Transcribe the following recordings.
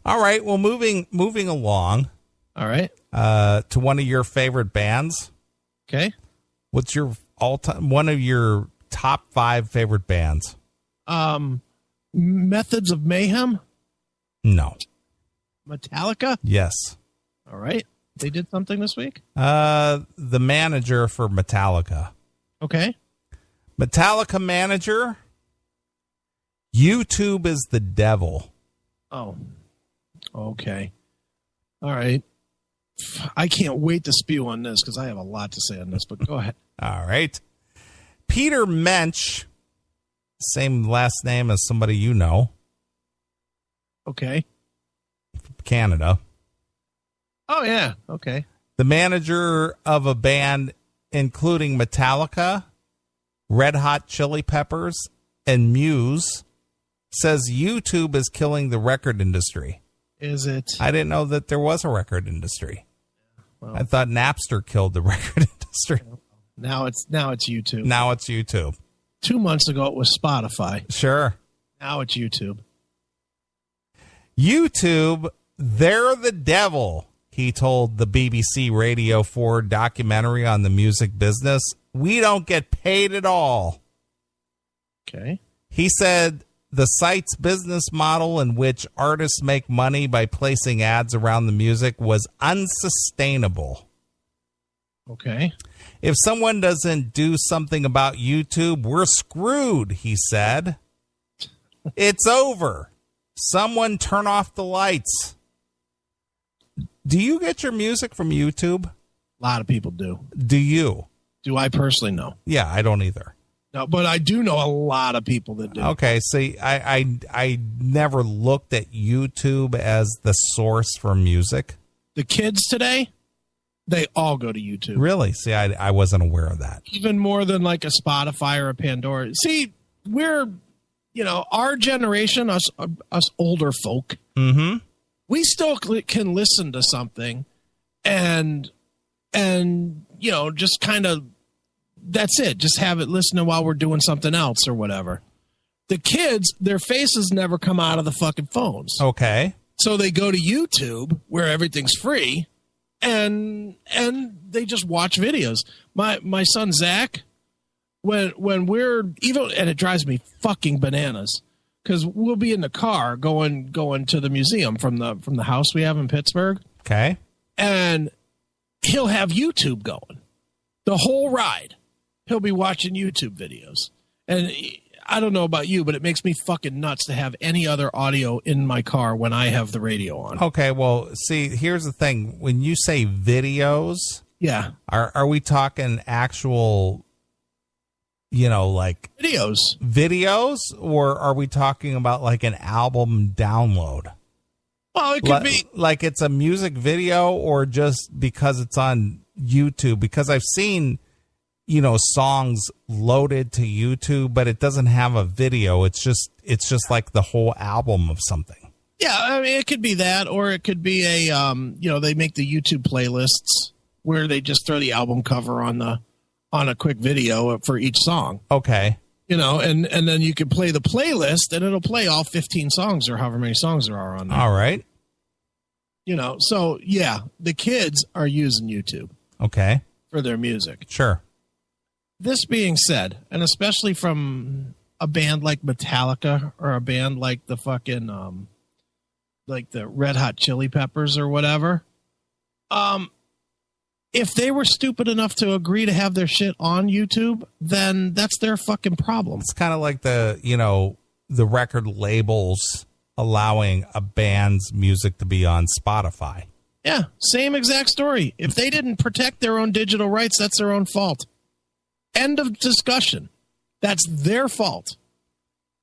All right. Well, moving along. All right. To one of your favorite bands. Okay. What's your one of your top 5 favorite bands? Methods of Mayhem? No. Metallica? Yes. All right. They did something this week? The manager for Metallica. Okay. Metallica manager, YouTube is the devil. Oh. Okay. All right. I can't wait to spew on this because I have a lot to say on this, but go ahead. All right. Peter Mensch, same last name as somebody you know. Okay. Canada. Oh, yeah. Okay. The manager of a band including Metallica, Red Hot Chili Peppers, and Muse says YouTube is killing the record industry. Is it? I didn't know that there was a record industry. Well, I thought Napster killed the record industry. Now it's YouTube. Now it's YouTube. 2 months ago it was Spotify. Sure. Now it's YouTube. YouTube, they're the devil, he told the BBC Radio 4 documentary on the music business. We don't get paid at all. Okay. He said the site's business model in which artists make money by placing ads around the music was unsustainable. Okay. If someone doesn't do something about YouTube, we're screwed, he said. It's over. Someone turn off the lights. Do you get your music from YouTube? A lot of people do. Do you? Do I personally know? Yeah, I don't either. No, but I do know a lot of people that do. Okay, see, I never looked at YouTube as the source for music. The kids today, they all go to YouTube. Really? See, I wasn't aware of that. Even more than like a Spotify or a Pandora. See, we're, our generation, us older folk, we still can listen to something and just kind of, that's it. Just have it listening while we're doing something else or whatever. The kids, their faces never come out of the fucking phones. Okay. So they go to YouTube where everything's free and they just watch videos. My son, Zach, when we're even, and it drives me fucking bananas because we'll be in the car going to the museum from the house we have in Pittsburgh. Okay. And he'll have YouTube going the whole ride. He'll be watching YouTube videos. And I don't know about you, but it makes me fucking nuts to have any other audio in my car when I have the radio on. Okay, well, see, here's the thing. When you say videos, yeah, are we talking actual, like videos, or are we talking about like an album download? Well, it could be like it's a music video, or just because it's on YouTube, because I've seen songs loaded to YouTube, but it doesn't have a video. It's just like the whole album of something. Yeah, I mean, it could be that, or it could be a, they make the YouTube playlists where they just throw the album cover on a quick video for each song. Okay. And then you can play the playlist and it'll play all 15 songs or however many songs there are on there. All right. So yeah, the kids are using YouTube. Okay. For their music. Sure. This being said, and especially from a band like Metallica or a band like the fucking, like the Red Hot Chili Peppers or whatever, if they were stupid enough to agree to have their shit on YouTube, then that's their fucking problem. It's kind of like the record labels allowing a band's music to be on Spotify. Yeah, same exact story. If they didn't protect their own digital rights, that's their own fault. End of discussion. That's their fault.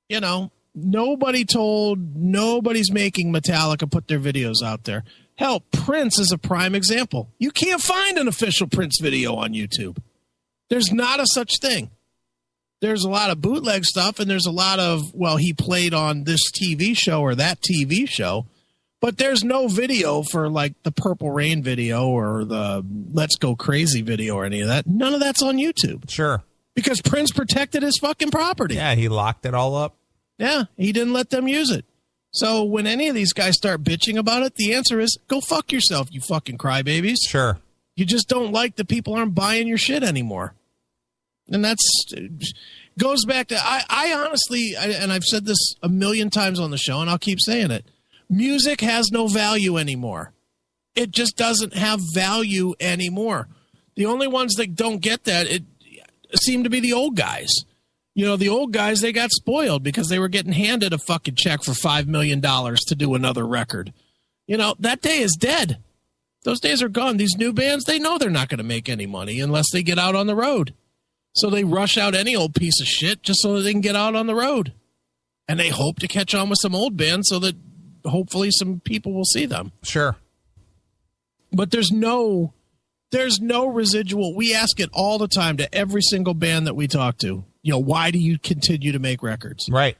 Nobody's making Metallica put their videos out there. Hell, Prince is a prime example. You can't find an official Prince video on YouTube. There's not a such thing. There's a lot of bootleg stuff, and there's a lot of, he played on this TV show or that TV show, but there's no video for like the Purple Rain video or the Let's Go Crazy video or any of that. None of that's on YouTube. Sure. Because Prince protected his fucking property. Yeah, he locked it all up. Yeah, he didn't let them use it. So when any of these guys start bitching about it, the answer is go fuck yourself, you fucking crybabies. Sure. You just don't like that people aren't buying your shit anymore. And that's goes back to, I honestly, and I've said this a million times on the show, and I'll keep saying it. Music has no value anymore. It just doesn't have value anymore. The only ones that don't get that seem to be the old guys. You know, the old guys, they got spoiled because they were getting handed a fucking check for $5 million to do another record. You know, that day is dead. Those days are gone. These new bands, they know they're not going to make any money unless they get out on the road. So they rush out any old piece of shit just so that they can get out on the road. And they hope to catch on with some old bands so that hopefully some people will see them. Sure. But there's no residual. We ask it all the time to every single band that we talk to. You know, why do you continue to make records? Right.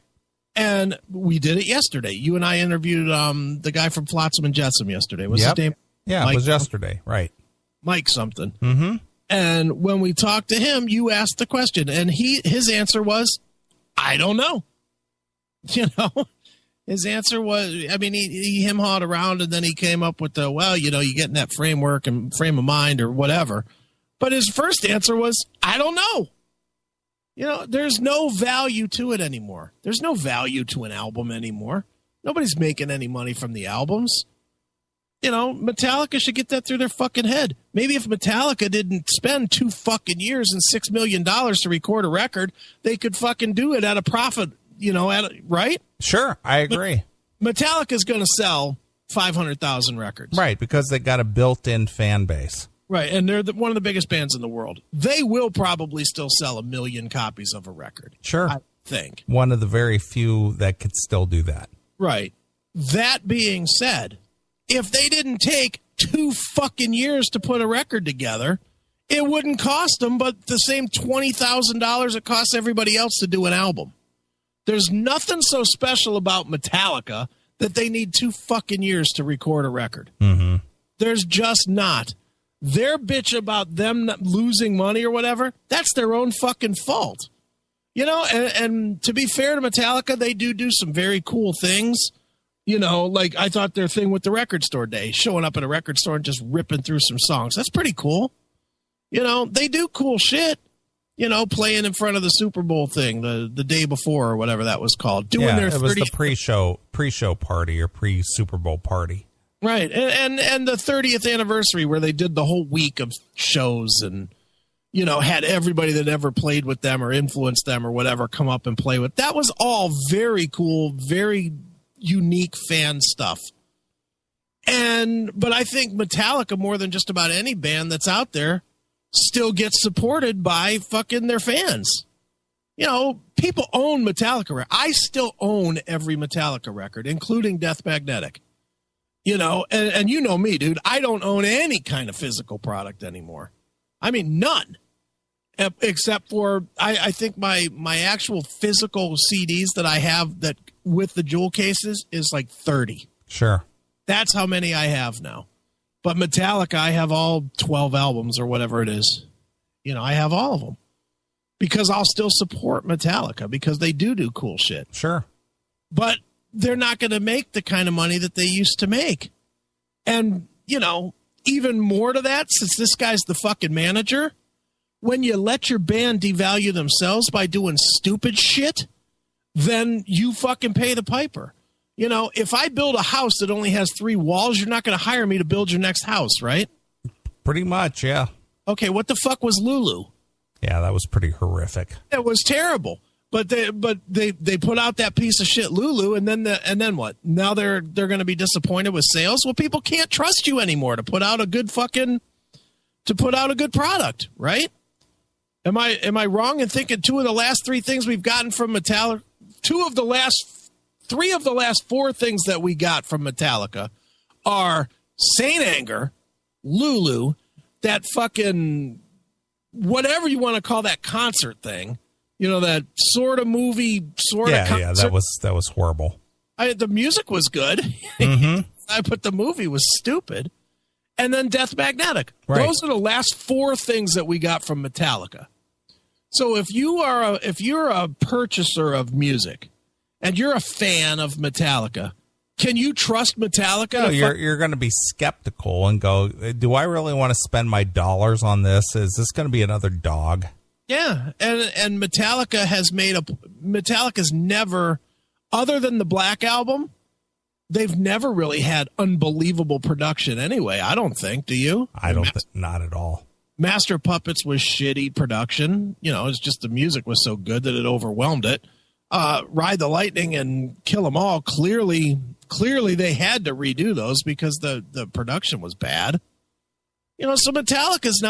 And we did it yesterday. You and I interviewed the guy from Flotsam and Jetsam yesterday. What's his name? Yeah, Mike, it was yesterday. Right. Mike something. Mm-hmm. And when we talked to him, you asked the question, and his answer was, I don't know. You know? His answer was, I mean, he him-hawed around, and then he came up with the, well, you know, you get in that framework and frame of mind or whatever. But his first answer was, I don't know. You know, there's no value to it anymore. There's no value to an album anymore. Nobody's making any money from the albums. You know, Metallica should get that through their fucking head. Maybe if Metallica didn't spend 2 fucking years and $6 million to record a record, they could fucking do it at a profit, you know, right? Sure, I agree. Metallica's going to sell 500,000 records. Right, because they got a built-in fan base. Right, and they're one of the biggest bands in the world. They will probably still sell 1 million copies of a record. Sure. I think. One of the very few that could still do that. Right. That being said, if they didn't take 2 fucking years to put a record together, it wouldn't cost them but the same $20,000 it costs everybody else to do an album. There's nothing so special about Metallica that they need 2 fucking years to record a record. Mm-hmm. There's just not. Their bitch about them not losing money or whatever, that's their own fucking fault. You know, and to be fair to Metallica, they do some very cool things. You know, like I thought their thing with the record store day, showing up at a record store and just ripping through some songs. That's pretty cool. You know, they do cool shit. You know, playing in front of the Super Bowl thing the day before or whatever that was called. Doing their it was the pre-show party or pre-Super Bowl party. Right. And the 30th anniversary where they did the whole week of shows and, you know, had everybody that ever played with them or influenced them or whatever come up and play with. That was all very cool, very unique fan stuff. But I think Metallica, more than just about any band that's out there, still gets supported by fucking their fans. You know, people own Metallica. I still own every Metallica record, including Death Magnetic. You know, and you know me, dude. I don't own any kind of physical product anymore. I mean, none. Except for, I think my actual physical CDs that I have that with the jewel cases is like 30. Sure. That's how many I have now. But Metallica, I have all 12 albums or whatever it is. You know, I have all of them. Because I'll still support Metallica because they do cool shit. Sure. But they're not going to make the kind of money that they used to make. And, you know, even more to that, since this guy's the fucking manager, when you let your band devalue themselves by doing stupid shit, then you fucking pay the piper. You know, if I build a house that only has 3 walls, you're not going to hire me to build your next house, right? Pretty much, yeah. Okay, what the fuck was Lulu? Yeah, that was pretty horrific. It was terrible. But they put out that piece of shit Lulu, and then what? Now they're going to be disappointed with sales. Well, people can't trust you anymore to put out a good product, right? Am I wrong in thinking 2 of the last 3 things we've gotten from Metallica, 3 of the last 4 things that we got from Metallica are Saint Anger, Lulu, that fucking whatever you want to call that concert thing. You know, that sort of movie, sort of concert. Yeah, that was horrible. The music was good. Mm-hmm. But the movie was stupid. And then Death Magnetic. Right. Those are the last 4 things that we got from Metallica. So if you're a purchaser of music and you're a fan of Metallica, Can you trust Metallica? No, you're going to be skeptical and go, do I really want to spend my dollars on this? Is this going to be another dog? Yeah, and Metallica's never, other than the Black Album, they've never really had unbelievable production anyway, I don't think. Do you? I don't think, not at all. Master Puppets was shitty production. It's just the music was so good that it overwhelmed it. Ride the Lightning and Kill 'Em All, clearly they had to redo those because the production was bad. So Metallica's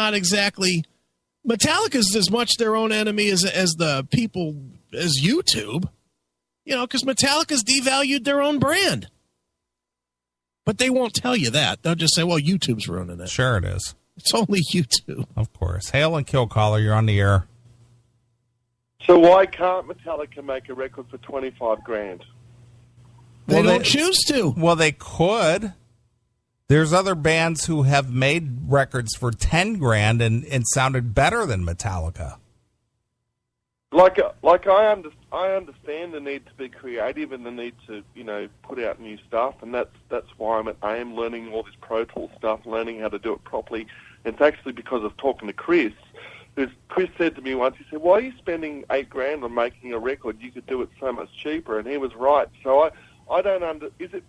as much their own enemy as the people, as YouTube, because Metallica's devalued their own brand. But they won't tell you that. They'll just say, well, YouTube's ruining it. Sure it is. It's only YouTube. Of course. Hail and kill caller, you're on the air. So why can't Metallica make a record for $25,000? They don't choose to. Well, they could. There's other bands who have made records for $10,000 and sounded better than Metallica. Like I understand the need to be creative and the need to put out new stuff, and that's why I am learning all this Pro Tools stuff, learning how to do it properly. And it's actually because of talking to Chris. Chris said to me once, he said, "Why are you spending $8,000 on making a record? You could do it so much cheaper." And he was right. So I don't is it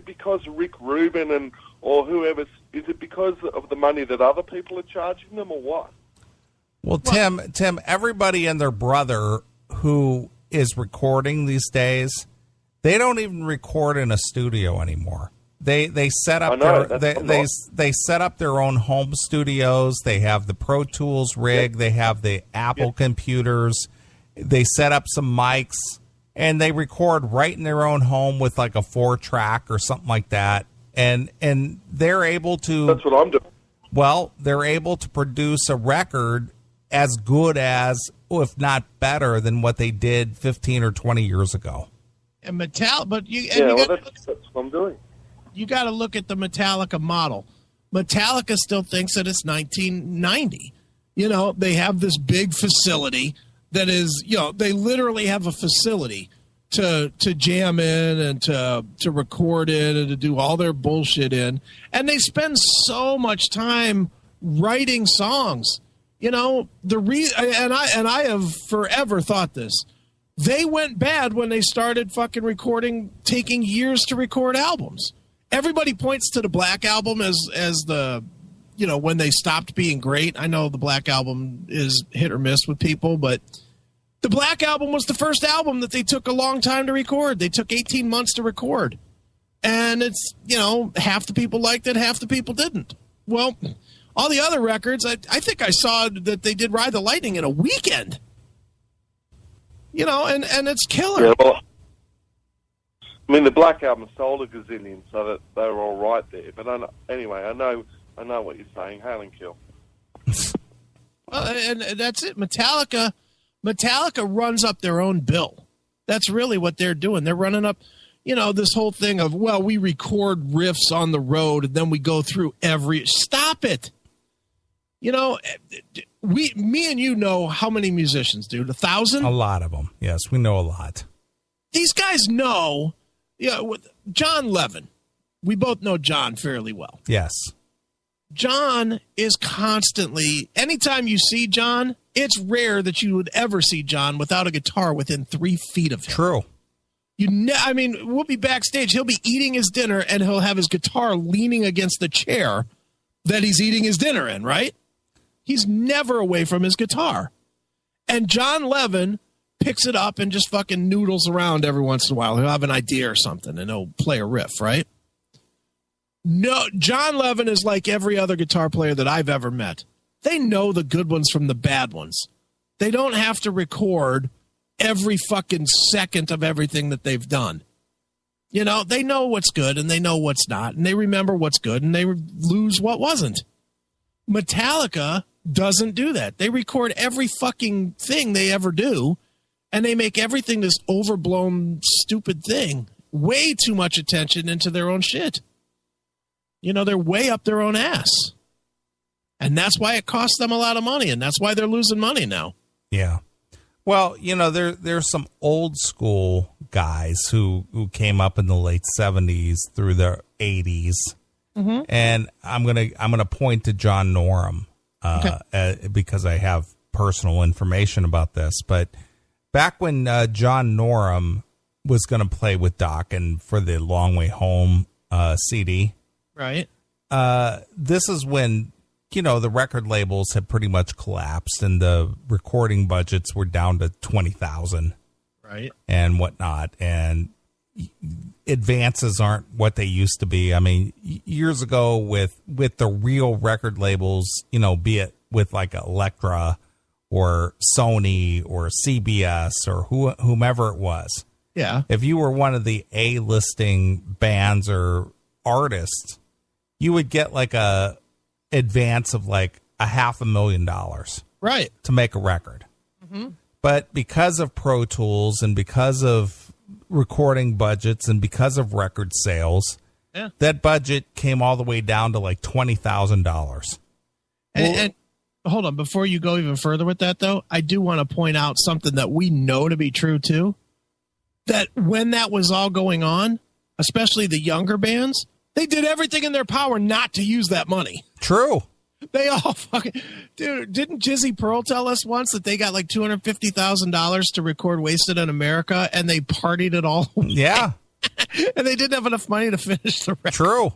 because Rick Rubin or whoever, is it because of the money that other people are charging them, or what? Well, Tim, everybody and their brother who is recording these days, they don't even record in a studio anymore. They set up they set up their own home studios. They have the Pro Tools rig. Yep. They have the Apple computers. They set up some mics and they record right in their own home with like a 4-track or something like that. And they're able to. That's what I'm doing. Well, they're able to produce a record as good as, if not better than what they did 15 or 20 years ago. And that's what I'm doing. You got to look at the Metallica model. Metallica still thinks that it's 1990. They have this big facility that is, they literally have a facility to jam in and to record in and to do all their bullshit in. And they spend so much time writing songs. And I have forever thought this. They went bad when they started fucking recording, taking years to record albums. Everybody points to the Black Album as the, when they stopped being great. I know the Black Album is hit or miss with people, but the Black Album was the first album that they took a long time to record. They took 18 months to record. And it's, half the people liked it, half the people didn't. Well, all the other records, I think I saw that they did Ride the Lightning in a weekend. And it's killer. Yeah, well, the Black Album sold a gazillion, so that they were all right there. But I know what you're saying. Hail and kill. Well, and that's it. Metallica runs up their own bill. That's really what they're doing. They're running up, this whole thing of, well, we record riffs on the road and then we go through stop it. Me and you know how many musicians, dude? 1,000? A lot of them. Yes, we know a lot. These guys know. John Levin. We both know John fairly well. Yes. John is constantly, anytime you see John, it's rare that you would ever see John without a guitar within 3 feet of him. True. We'll be backstage. He'll be eating his dinner and he'll have his guitar leaning against the chair that he's eating his dinner in, right? He's never away from his guitar. And John Levin picks it up and just fucking noodles around every once in a while. He'll have an idea or something and he'll play a riff, right? No, John Levin is like every other guitar player that I've ever met. They know the good ones from the bad ones. They don't have to record every fucking second of everything that they've done. They know what's good and they know what's not, and they remember what's good and they lose what wasn't. Metallica doesn't do that. They record every fucking thing they ever do, and they make everything this overblown, stupid thing. Way too much attention into their own shit. They're way up their own ass. And that's why it costs them a lot of money, and that's why they're losing money now. Yeah. Well, there's some old school guys who came up in the late 70s through the 80s, and I'm gonna point to John Norum because I have personal information about this. But back when John Norum was going to play with Doc and for the Long Way Home CD, right? This is when the record labels had pretty much collapsed and the recording budgets were down to $20,000, right, and whatnot, and advances aren't what they used to be. I mean, years ago with the real record labels, be it with like Elektra or Sony or CBS or whomever it was. Yeah. If you were one of the A-listing bands or artists, you would get like a advance of like $500,000, right, to make a record. But because of Pro Tools and because of recording budgets and because of record sales, that budget came all the way down to like $20,000. And hold on, before you go even further with that, though, I do want to point out something that we know to be true too. That when that was all going on, especially the younger bands, they did everything in their power not to use that money. True. They all fucking... Dude, didn't Jizzy Pearl tell us once that they got like $250,000 to record Wasted in America and they partied it all away? Yeah. And they didn't have enough money to finish the record. True.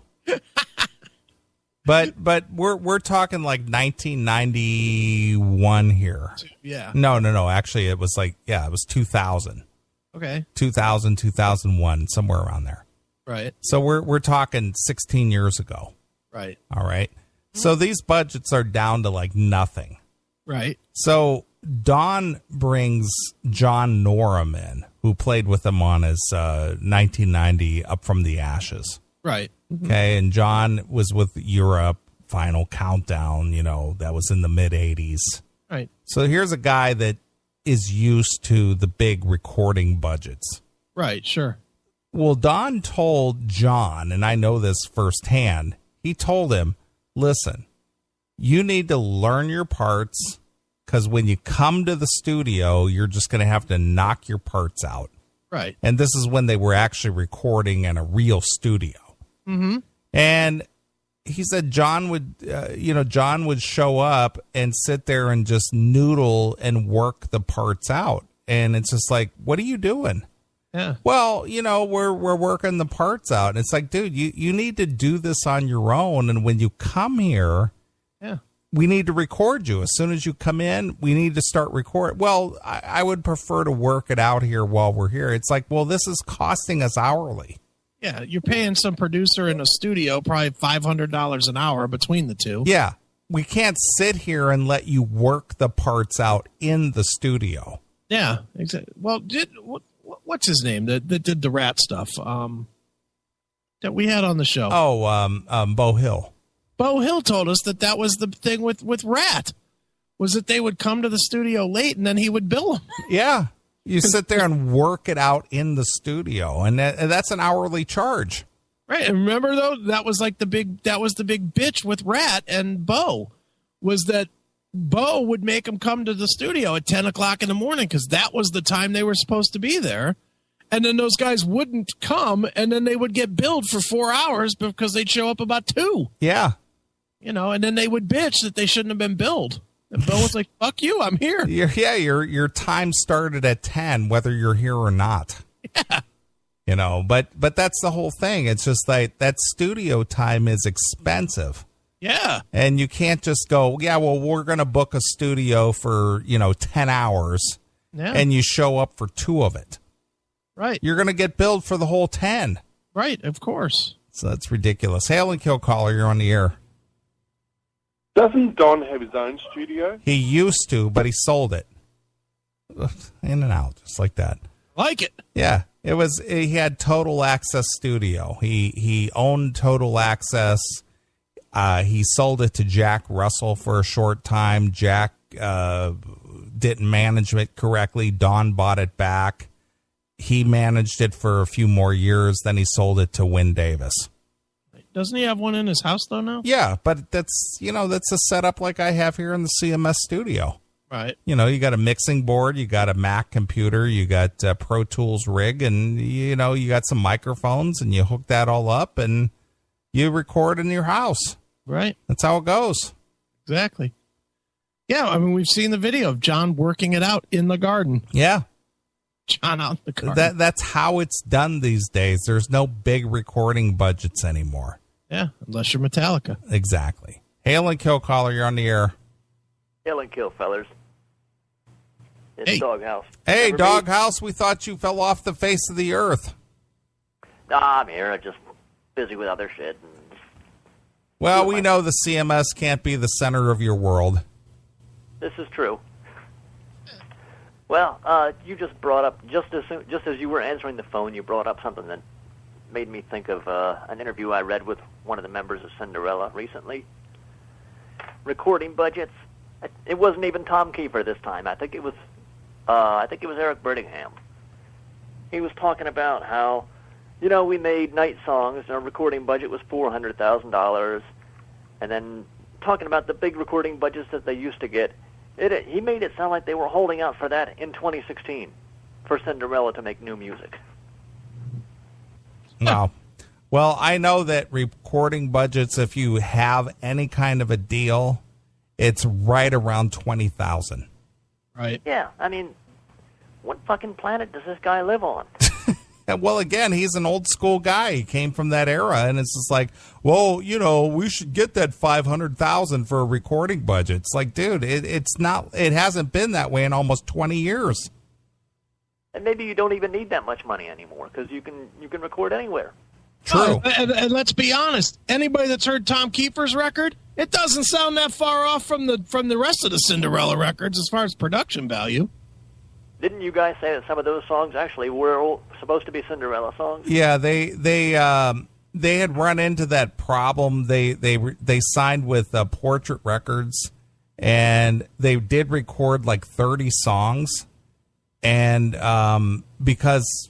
But we're talking like 1991 here. Yeah. No. Actually, it was like, it was 2000. Okay. 2000, 2001, somewhere around there. Right. So we're talking 16 years ago. Right. All right. So these budgets are down to like nothing. Right. So Don brings John Norum in, who played with him on his 1990 Up From the Ashes. Right. Okay. And John was with Europe, Final Countdown, that was in the mid 80s. Right. So here's a guy that is used to the big recording budgets. Right. Sure. Well, Don told John, and I know this firsthand, he told him, listen, you need to learn your parts because when you come to the studio, you're just going to have to knock your parts out. Right. And this is when they were actually recording in a real studio. And he said John would show up and sit there and just noodle and work the parts out. And it's just like, what are you doing? Yeah. Well, we're working the parts out. And it's like, dude, you need to do this on your own. And when you come here, we need to record you. As soon as you come in, we need to start recording. Well, I would prefer to work it out here while we're here. It's like, well, this is costing us hourly. Yeah, you're paying some producer in a studio probably $500 an hour between the two. Yeah. We can't sit here and let you work the parts out in the studio. Yeah, exactly. Well, what's his name that did the rat stuff that we had on the show? Bo Hill. Bo Hill told us that was the thing with Rat, was that they would come to the studio late and then he would bill them. Yeah. You sit there and work it out in the studio, and that's an hourly charge. Right. And remember, though, that was the big bitch with Rat and Bo, was that Bo would make them come to the studio at 10 o'clock in the morning because that was the time they were supposed to be there. And then those guys wouldn't come, and then they would get billed for 4 hours because they'd show up about 2. Yeah. And then they would bitch that they shouldn't have been billed. And Bo was like, fuck you, I'm here. Your time started at 10, whether you're here or not. Yeah. But that's the whole thing. It's just like that studio time is expensive. Yeah. And you can't just go, we're going to book a studio for, 10 hours. Yeah. And you show up for 2 of it. Right. You're going to get billed for the whole 10. Right, of course. So that's ridiculous. Hail and Kill Caller, you're on the air. Doesn't Don have his own studio? He used to, but he sold it. In and out, just like that. Like it. Yeah. He had Total Access Studio. He owned Total Access. He sold it to Jack Russell for a short time. Jack didn't manage it correctly. Don bought it back. He managed it for a few more years. Then he sold it to Wynn Davis. Doesn't he have one in his house, though, now? Yeah, but that's a setup like I have here in the CMS studio. Right. You know, you got a mixing board, you got a Mac computer, you got a Pro Tools rig, and, you know, you got some microphones, and you hook that all up, and you record in your house. Right. That's how it goes. Exactly. Yeah, I mean, we've seen the video of John working it out in the garden. Yeah. John out in the garden. That's how it's done these days. There's no big recording budgets anymore. Yeah, unless you're Metallica. Exactly. Hail and kill caller, you're on the air. Hail and kill, fellers. It's Doghouse. Hey, Doghouse, we thought you fell off the face of the earth. Nah, I'm here. I'm just busy with other shit. Well, we know the CMS can't be the center of your world. This is true. Well, you just brought up, just as you were answering the phone, you brought up something that made me think of an interview I read with one of the members of Cinderella recently. Recording budgets. It wasn't even Tom Kiefer this time. I think it was Eric Brittingham. He was talking about how, you know, we made night songs, and our recording budget was $400,000, and then talking about the big recording budgets that they used to get. He made it sound like they were holding out for that in 2016 for Cinderella to make new music. No. Well, I know that recording budgets, if you have any kind of a deal, it's right around $20,000. Right. Yeah, I mean, what fucking planet does this guy live on? Well, again, he's an old school guy. He came from that era, and it's just like, well, you know, we should get that $500,000 for a recording budget. It's like, dude, it's not. It hasn't been that way in almost 20 years. And maybe you don't even need that much money anymore because you can record anywhere. True. And let's be honest. Anybody that's heard Tom Kiefer's record, it doesn't sound that far off from the rest of the Cinderella records as far as production value. Didn't you guys say that some of those songs actually were supposed to be Cinderella songs? Yeah, they had run into that problem. They signed with Portrait Records, and they did record like 30 songs, and because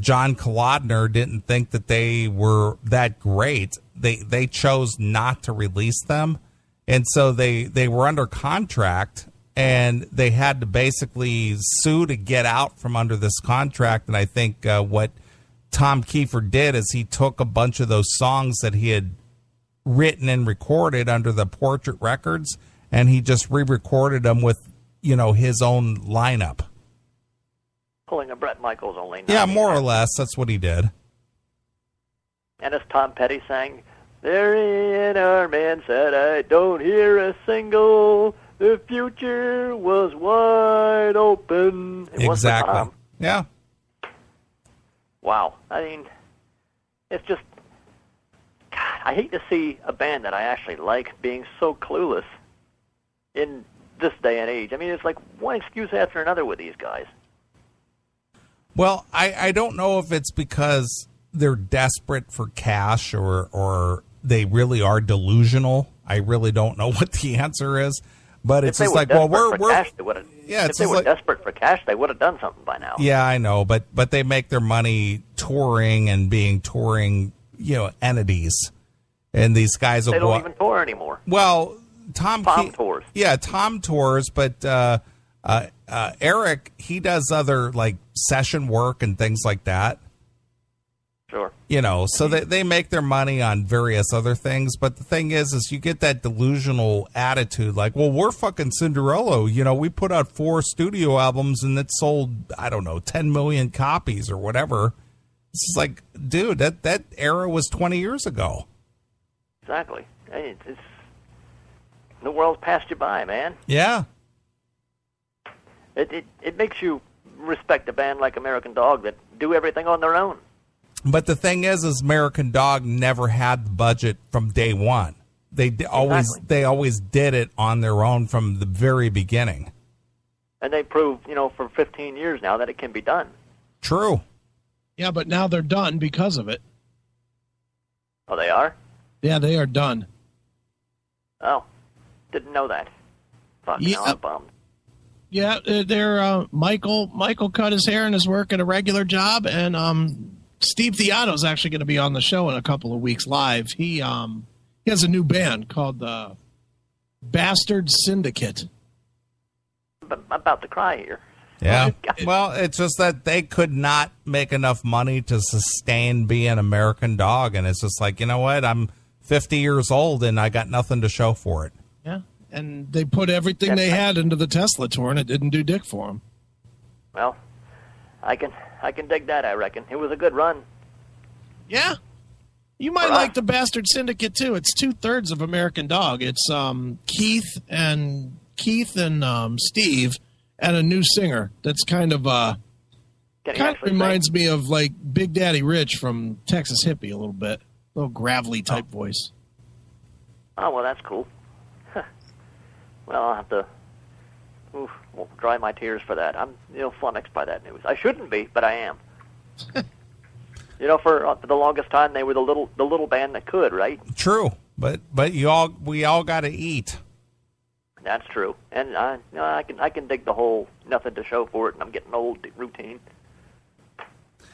John Kolodner didn't think that they were that great, they chose not to release them, and so they were under contract. And they had to basically sue to get out from under this contract. And I think what Tom Kiefer did is he took a bunch of those songs that he had written and recorded under the Portrait Records, and he just re-recorded them with, you know, his own lineup. Pulling a Bret Michaels only. Yeah, more or less. That's what he did. And as Tom Petty sang, "There in our man said, I don't hear a single. The future was wide open." Exactly. Yeah. Wow. I mean, it's just, God, I hate to see a band that I actually like being so clueless in this day and age. I mean, it's like one excuse after another with these guys. Well, I don't know if it's because they're desperate for cash or they really are delusional. I really don't know what the answer is. But it's just like, well, we're cash, if they were desperate for cash, they would have done something by now. Yeah, I know, but they make their money touring and being touring, you know, entities, and these guys will they don't even tour anymore. Well, Tom tours. Yeah, Tom tours, but Eric, he does other like session work and things like that. Sure. You know, so they make their money on various other things. But the thing is you get that delusional attitude like, well, we're fucking Cinderella. You know, we put out 4 studio albums and it sold, I don't know, 10 million copies or whatever. It's just like, dude, that era was 20 years ago. Exactly. It's the world's passed you by, man. Yeah. It makes you respect a band like American Dog that do everything on their own. But the thing is American Dog never had the budget from day one. They always did it on their own from the very beginning. And they proved, you know, for 15 years now that it can be done. True. Yeah, but now they're done because of it. Oh, they are? Yeah, they are done. Oh, didn't know that. Fuck, yeah. Now I'm bummed. Yeah, they're Michael cut his hair and is working a regular job, and Steve Theato's actually going to be on the show in a couple of weeks live. He has a new band called the Bastard Syndicate. about to cry here. Yeah. Well, it's just that they could not make enough money to sustain being American Dog. And it's just like, you know what? I'm 50 years old and I got nothing to show for it. Yeah. And they put everything they had into the Tesla tour and it didn't do dick for them. Well, I can dig that, I reckon. It was a good run. Yeah. You might like the Bastard Syndicate, too. It's 2/3 of American Dog. It's Keith and Steve and a new singer that's kind of reminds me of like Big Daddy Rich from Texas Hippie a little bit. A little gravelly type voice. Oh, well, that's cool. Well, I'll have to dry my tears for that. I'm flummoxed by that news. I shouldn't be, but I am. For the longest time, they were the little band that could, right? True, but we all got to eat. That's true, and I can dig the whole nothing to show for it, and I'm getting old routine.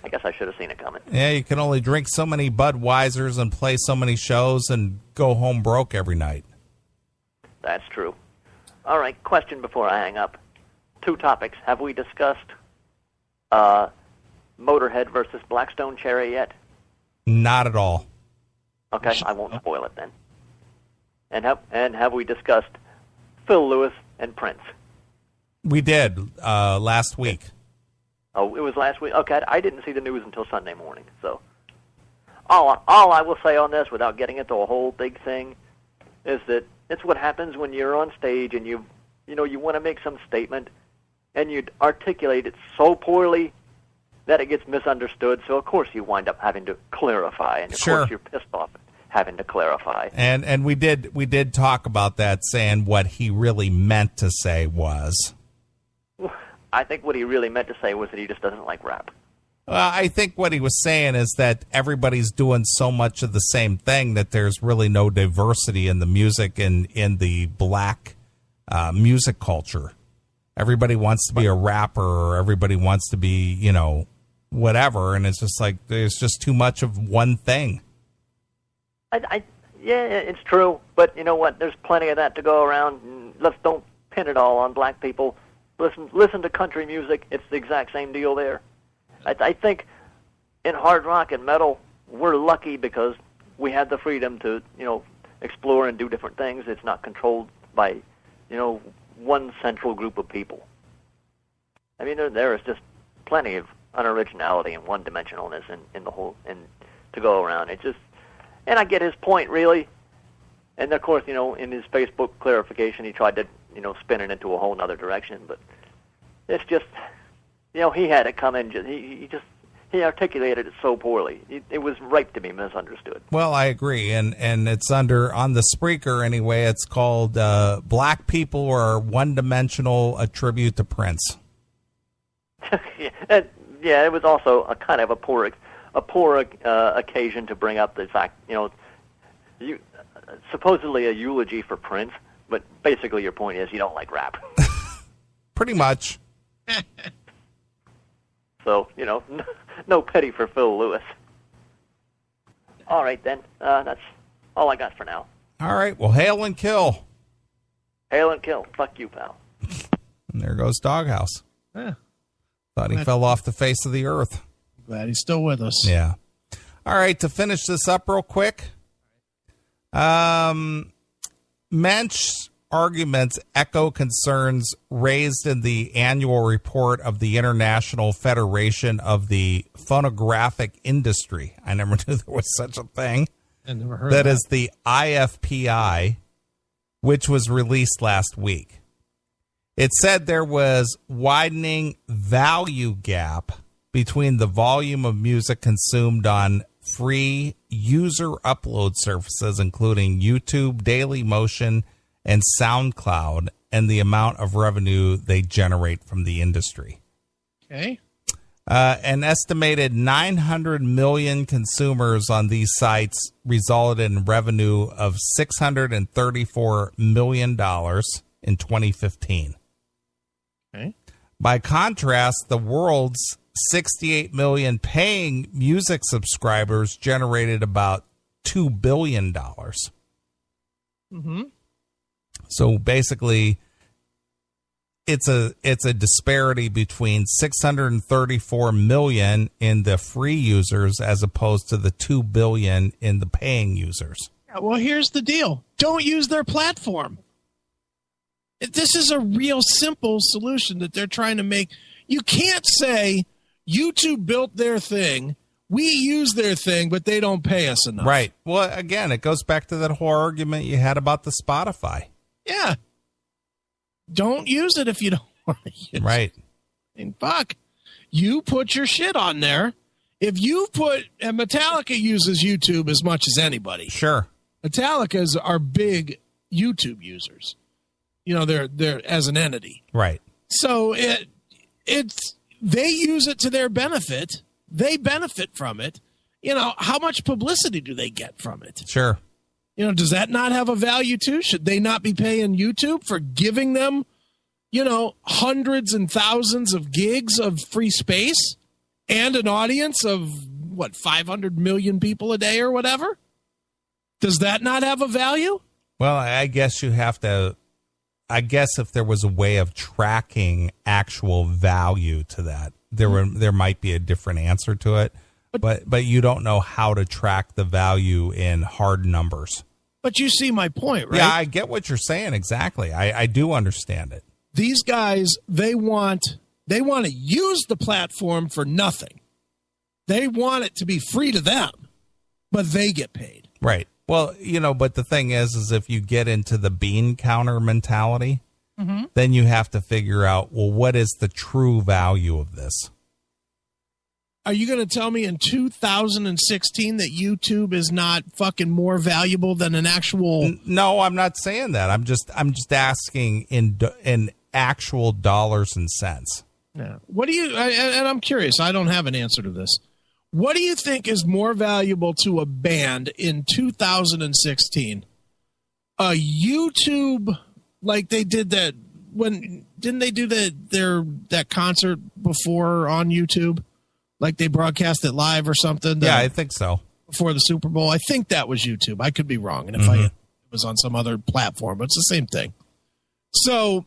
I guess I should have seen it coming. Yeah, you can only drink so many Budweisers and play so many shows and go home broke every night. That's true. All right, question before I hang up. 2 topics. Have we discussed Motorhead versus Blackstone Cherry yet? Not at all. Okay, I won't spoil it then. And have we discussed Phil Lewis and Prince? We did last week. Oh, it was last week? Okay, I didn't see the news until Sunday morning. So all I will say on this, without getting into a whole big thing, is that it's what happens when you're on stage and you want to make some statement and you articulate it so poorly that it gets misunderstood. So of course you wind up having to clarify, and of course you're pissed off at having to clarify. And we did talk about that, saying what he really meant to say was. I think what he really meant to say was that he just doesn't like rap. I think what he was saying is that everybody's doing so much of the same thing that there's really no diversity in the music and in the black music culture. Everybody wants to be a rapper, or everybody wants to be, whatever, and it's just like there's just too much of one thing. Yeah, it's true, but you know what? There's plenty of that to go around. Let's don't pin it all on black people. Listen to country music. It's the exact same deal there. I think in hard rock and metal, we're lucky because we have the freedom to, explore and do different things. It's not controlled by, one central group of people. I mean, there is just plenty of unoriginality and one-dimensionalness in the whole, and to go around. It just, and I get his point, really. And, of course, in his Facebook clarification, he tried to, spin it into a whole other direction. But it's just, he had it come in. He articulated it so poorly. It was ripe to be misunderstood. Well, I agree. And it's on the Spreaker anyway. It's called Black People Are One-Dimensional, a Tribute to Prince. Yeah, it was also a kind of a poor occasion to bring up the fact, supposedly a eulogy for Prince, but basically your point is you don't like rap. Pretty much. So, no pity for Phil Lewis. All right, then. That's all I got for now. All right. Well, hail and kill. Hail and kill. Fuck you, pal. And there goes Doghouse. Yeah. Thought he fell off the face of the earth. Glad he's still with us. Yeah. All right. To finish this up real quick, Mensch's arguments echo concerns raised in the annual report of the International Federation of the Phonographic Industry. I never knew there was such a thing. I never heard that of is the IFPI, which was released last week. It said there was widening value gap between the volume of music consumed on free user upload services, including YouTube, Dailymotion, and SoundCloud, and the amount of revenue they generate from the industry. Okay. An estimated 900 million consumers on these sites resulted in revenue of $634 million in 2015. Okay. By contrast, the world's 68 million paying music subscribers generated about $2 billion. Mm-hmm. So basically, it's a disparity between 634 million in the free users as opposed to the 2 billion in the paying users. Yeah, well, here's the deal. Don't use their platform. This is a real simple solution that they're trying to make. You can't say YouTube built their thing, we use their thing, but they don't pay us enough. Right. Well, again, it goes back to that whole argument you had about the Spotify. Yeah. Don't use it if you don't want to use it. Right. I mean, fuck. You put your shit on there. If you put, and Metallica uses YouTube as much as anybody. Sure. Metallica's are big YouTube users. You know, they're as an entity. Right. So it's they use it to their benefit. They benefit from it. You know, how much publicity do they get from it? Sure. You know, does that not have a value too? Should they not be paying YouTube for giving them, you know, hundreds and thousands of gigs of free space and an audience of, 500 million people a day or whatever? Does that not have a value? Well, I guess you have to, if there was a way of tracking actual value to that, there might be a different answer to it. But you don't know how to track the value in hard numbers. But you see my point, right? Yeah, I get what you're saying exactly. I do understand it. These guys, they want to use the platform for nothing. They want it to be free to them, but they get paid. Right. Well, you know, but the thing is if you get into the bean counter mentality, then you have to figure out, well, what is the true value of this? Are you going to tell me in 2016 that YouTube is not fucking more valuable than an actual? No, I'm not saying that. I'm just asking in actual dollars and cents. Yeah. What do you? And I'm curious. I don't have an answer to this. What do you think is more valuable to a band in 2016? A YouTube, like they did that when didn't they do that concert before on YouTube? Like they broadcast it live or something? Yeah, I think so. Before the Super Bowl. I think that was YouTube. I could be wrong. And if it was on some other platform, but it's the same thing. So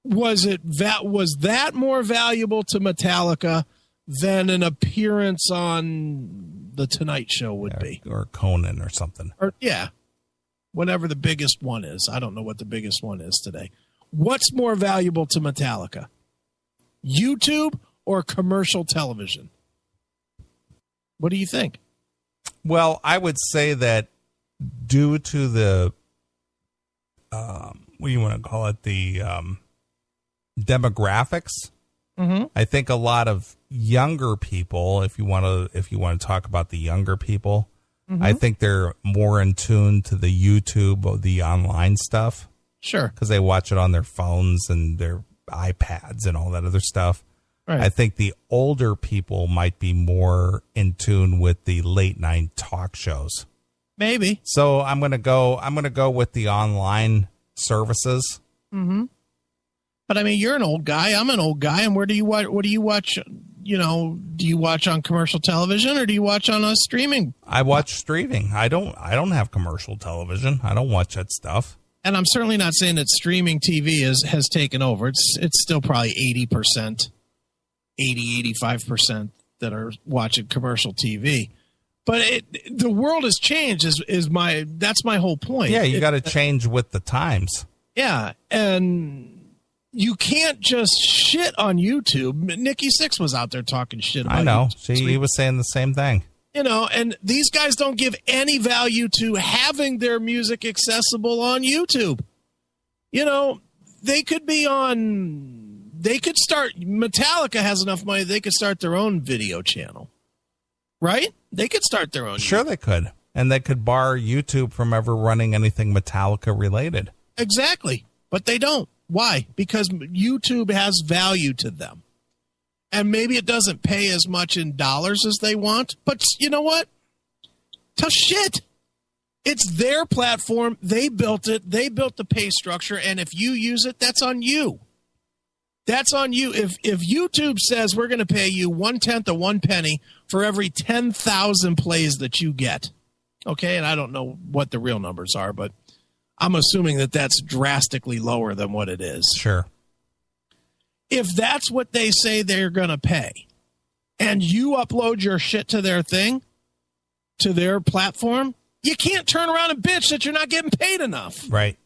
was that more valuable to Metallica than an appearance on The Tonight Show would be? Or Conan or something. Or whatever the biggest one is. I don't know what the biggest one is today. What's more valuable to Metallica? YouTube or commercial television? What do you think? Well, I would say that due to the, what do you want to call it? The demographics. I think a lot of younger people, if you want to talk about the younger people, I think they're more in tune to the YouTube or the online stuff. Sure. Because they watch it on their phones and their iPads and all that other stuff. Right. I think the older people might be more in tune with the late night talk shows. Maybe. So I'm gonna go with the online services. But I mean, you're an old guy. I'm an old guy. And where do you watch? What do you watch? You know, do you watch on commercial television or do you watch on a streaming? I watch streaming. I don't have commercial television. I don't watch that stuff. And I'm certainly not saying that streaming TV has taken over. It's still probably 80%. 85% that are watching commercial TV, but the world has changed. That's my whole point. Yeah, you got to change with the times. Yeah, and you can't just shit on YouTube. Nikki Sixx was out there talking shit about. I know. YouTube. He was saying the same thing. You know, and these guys don't give any value to having their music accessible on YouTube. You know, they could be on. They could start, Metallica has enough money, they could start their own video channel, right? They could start their own. Sure, YouTube. they could. And they could bar YouTube from ever running anything Metallica related. Exactly. But they don't. Why? Because YouTube has value to them. And maybe it doesn't pay as much in dollars as they want, but you know what? Tough shit. It's their platform. They built it. They built the pay structure. And if you use it, that's on you. That's on you. If YouTube says we're going to pay you 1/10 of 1 penny for every 10,000 plays that you get, okay, and I don't know what the real numbers are, but I'm assuming that that's drastically lower than what it is. Sure. if that's what they say they're going to pay, and you upload your shit to their thing, to their platform, you can't turn around and bitch that you're not getting paid enough. Right.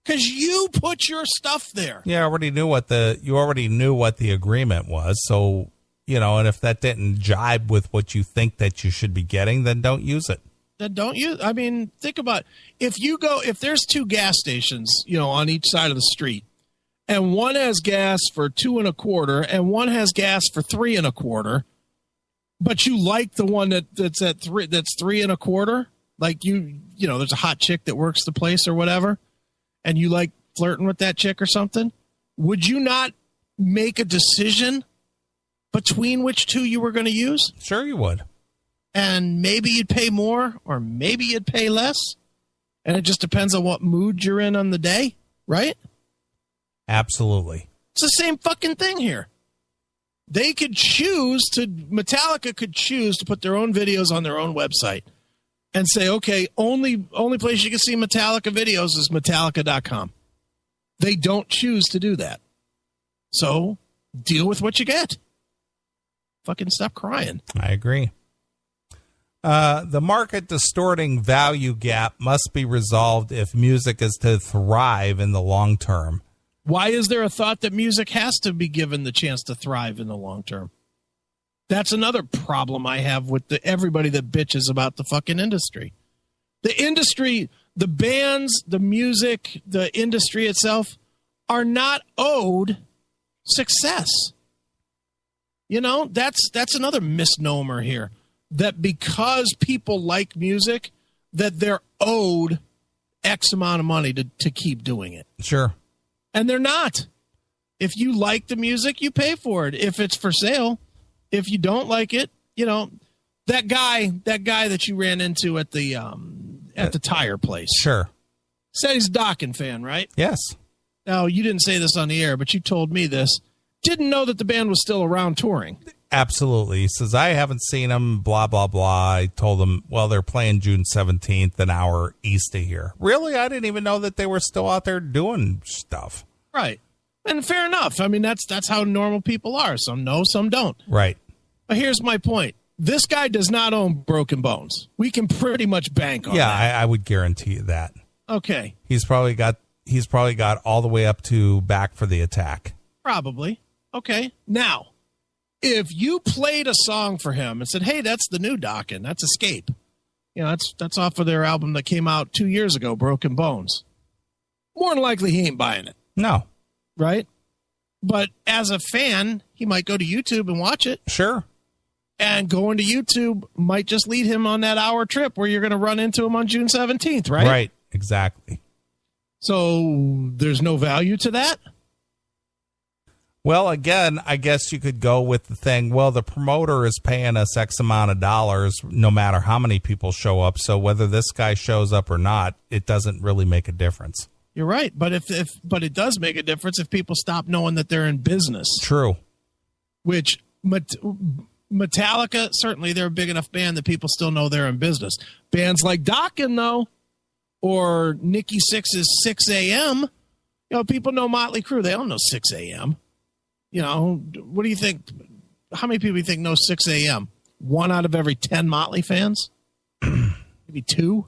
Because you put your stuff there. Yeah, you already knew what the agreement was. So, and if that didn't jibe with what you think that you should be getting, then don't use it. Then don't use. I mean, think about if there's 2 gas stations, on each side of the street, and one has gas for $2 1/4, and one has gas for $3 1/4, but you like the one that's at $3 1/4, like there's a hot chick that works the place or whatever, and you like flirting with that chick or something, would you not make a decision between which 2 you were going to use? Sure you would. And maybe you'd pay more or maybe you'd pay less. And it just depends on what mood you're in on the day, right? Absolutely. It's the same fucking thing here. Metallica could choose to put their own videos on their own website and say, okay, only place you can see Metallica videos is Metallica.com. They don't choose to do that. So deal with what you get. Fucking stop crying. I agree. The market distorting value gap must be resolved if music is to thrive in the long term. Why is there a thought that music has to be given the chance to thrive in the long term? That's another problem I have with everybody that bitches about the fucking industry. The industry, the bands, the music, the industry itself are not owed success. That's another misnomer here. That because people like music, that they're owed X amount of money to keep doing it. Sure. And they're not. If you like the music, you pay for it. If it's for sale, if you don't like it, that guy that you ran into at the tire place. Sure. Said he's a Dokken fan, right? Yes. Now, you didn't say this on the air, but you told me this. Didn't know that the band was still around touring. Absolutely. He says, I haven't seen them, blah, blah, blah. I told him, well, they're playing June 17th, an hour east of here. Really? I didn't even know that they were still out there doing stuff. Right. And fair enough. I mean, that's how normal people are. Some know, some don't. Right. But here's my point. This guy does not own Broken Bones. We can pretty much bank on that. Yeah, I would guarantee you that. Okay. He's probably got all the way up to Back for the Attack. Probably. Okay. Now, if you played a song for him and said, hey, that's the new Dokken, that's Escape. That's off of their album that came out 2 years ago, Broken Bones. More than likely he ain't buying it. No. Right? But as a fan, he might go to YouTube and watch it. Sure. And going to YouTube might just lead him on that hour trip where you're going to run into him on June 17th, right? Right. Exactly. So there's no value to that? Well, again, I guess you could go with the thing, well, the promoter is paying us X amount of dollars no matter how many people show up. So whether this guy shows up or not, it doesn't really make a difference. You're right. But but it does make a difference if people stop knowing that they're in business. True. Which Metallica, certainly they're a big enough band that people still know they're in business. Bands like Dokken, though, or Nikki Sixx's 6 a.m., people know Motley Crue. They don't know 6 a.m. What do you think? How many people do you think know 6 a.m.? 1 out of every 10 Motley fans? Maybe 2?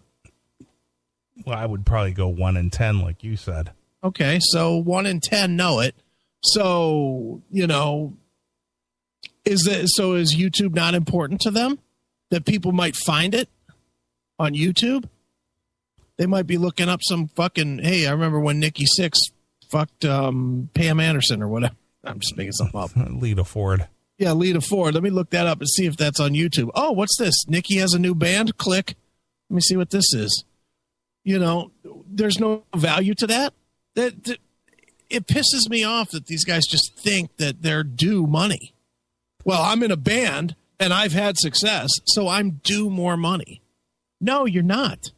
Well, I would probably go 1 in 10, like you said. Okay, so 1 in 10 know it. So, is YouTube not important to them? That people might find it on YouTube? They might be looking up some fucking, hey, I remember when Nikki Sixx fucked Pam Anderson or whatever. I'm just making something up. Lita Ford. Yeah, Lita Ford. Let me look that up and see if that's on YouTube. Oh, what's this? Nikki has a new band? Click. Let me see what this is. There's no value to that. It pisses me off that these guys just think that they're due money. Well, I'm in a band and I've had success, so I'm due more money. No, you're not.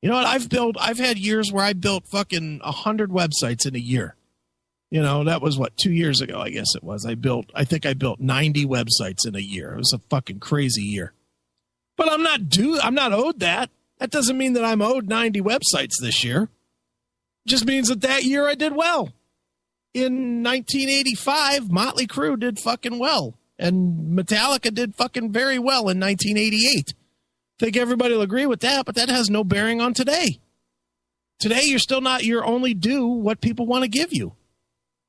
You know what? I've had years where I built fucking 100 websites in a year. That was 2 years ago, I guess it was. I think I built 90 websites in a year. It was a fucking crazy year. But I'm not owed that. That doesn't mean that I'm owed 90 websites this year. It just means that year I did well. in 1985, Motley Crue did fucking well. And Metallica did fucking very well in 1988. I think everybody will agree with that, but that has no bearing on today. Today, you're only due what people want to give you.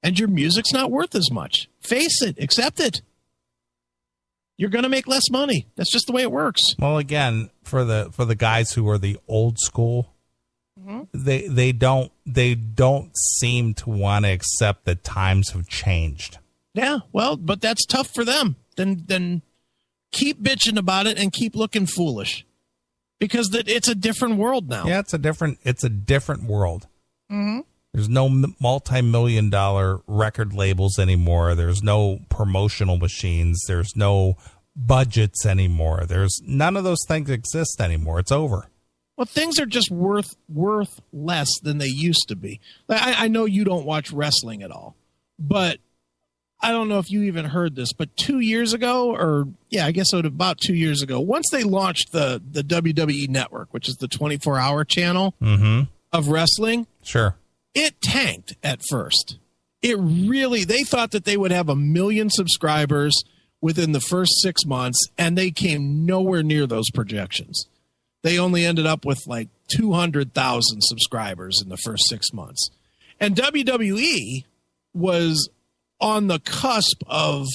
And your music's not worth as much. Face it. Accept it. You're going to make less money. That's just the way it works. Well, again, for the guys who are the old school, they don't seem to want to accept that times have changed. Yeah, well, but that's tough for them. Then keep bitching about it and keep looking foolish, because it's a different world now. Yeah, it's a different world. Mm-hmm. There's no multi-million-dollar record labels anymore. There's no promotional machines. There's no budgets anymore. There's none of those things exist anymore. It's over. Well, things are just worth less than they used to be. I know you don't watch wrestling at all, but I don't know if you even heard this, but 2 years ago, I guess it was about 2 years ago, once they launched the WWE Network, which is the 24-hour channel of wrestling. Sure. It tanked at first. They thought that they would have 1 million subscribers within the first 6 months, and they came nowhere near those projections. They only ended up with like 200,000 subscribers in the first 6 months. And WWE was on the cusp of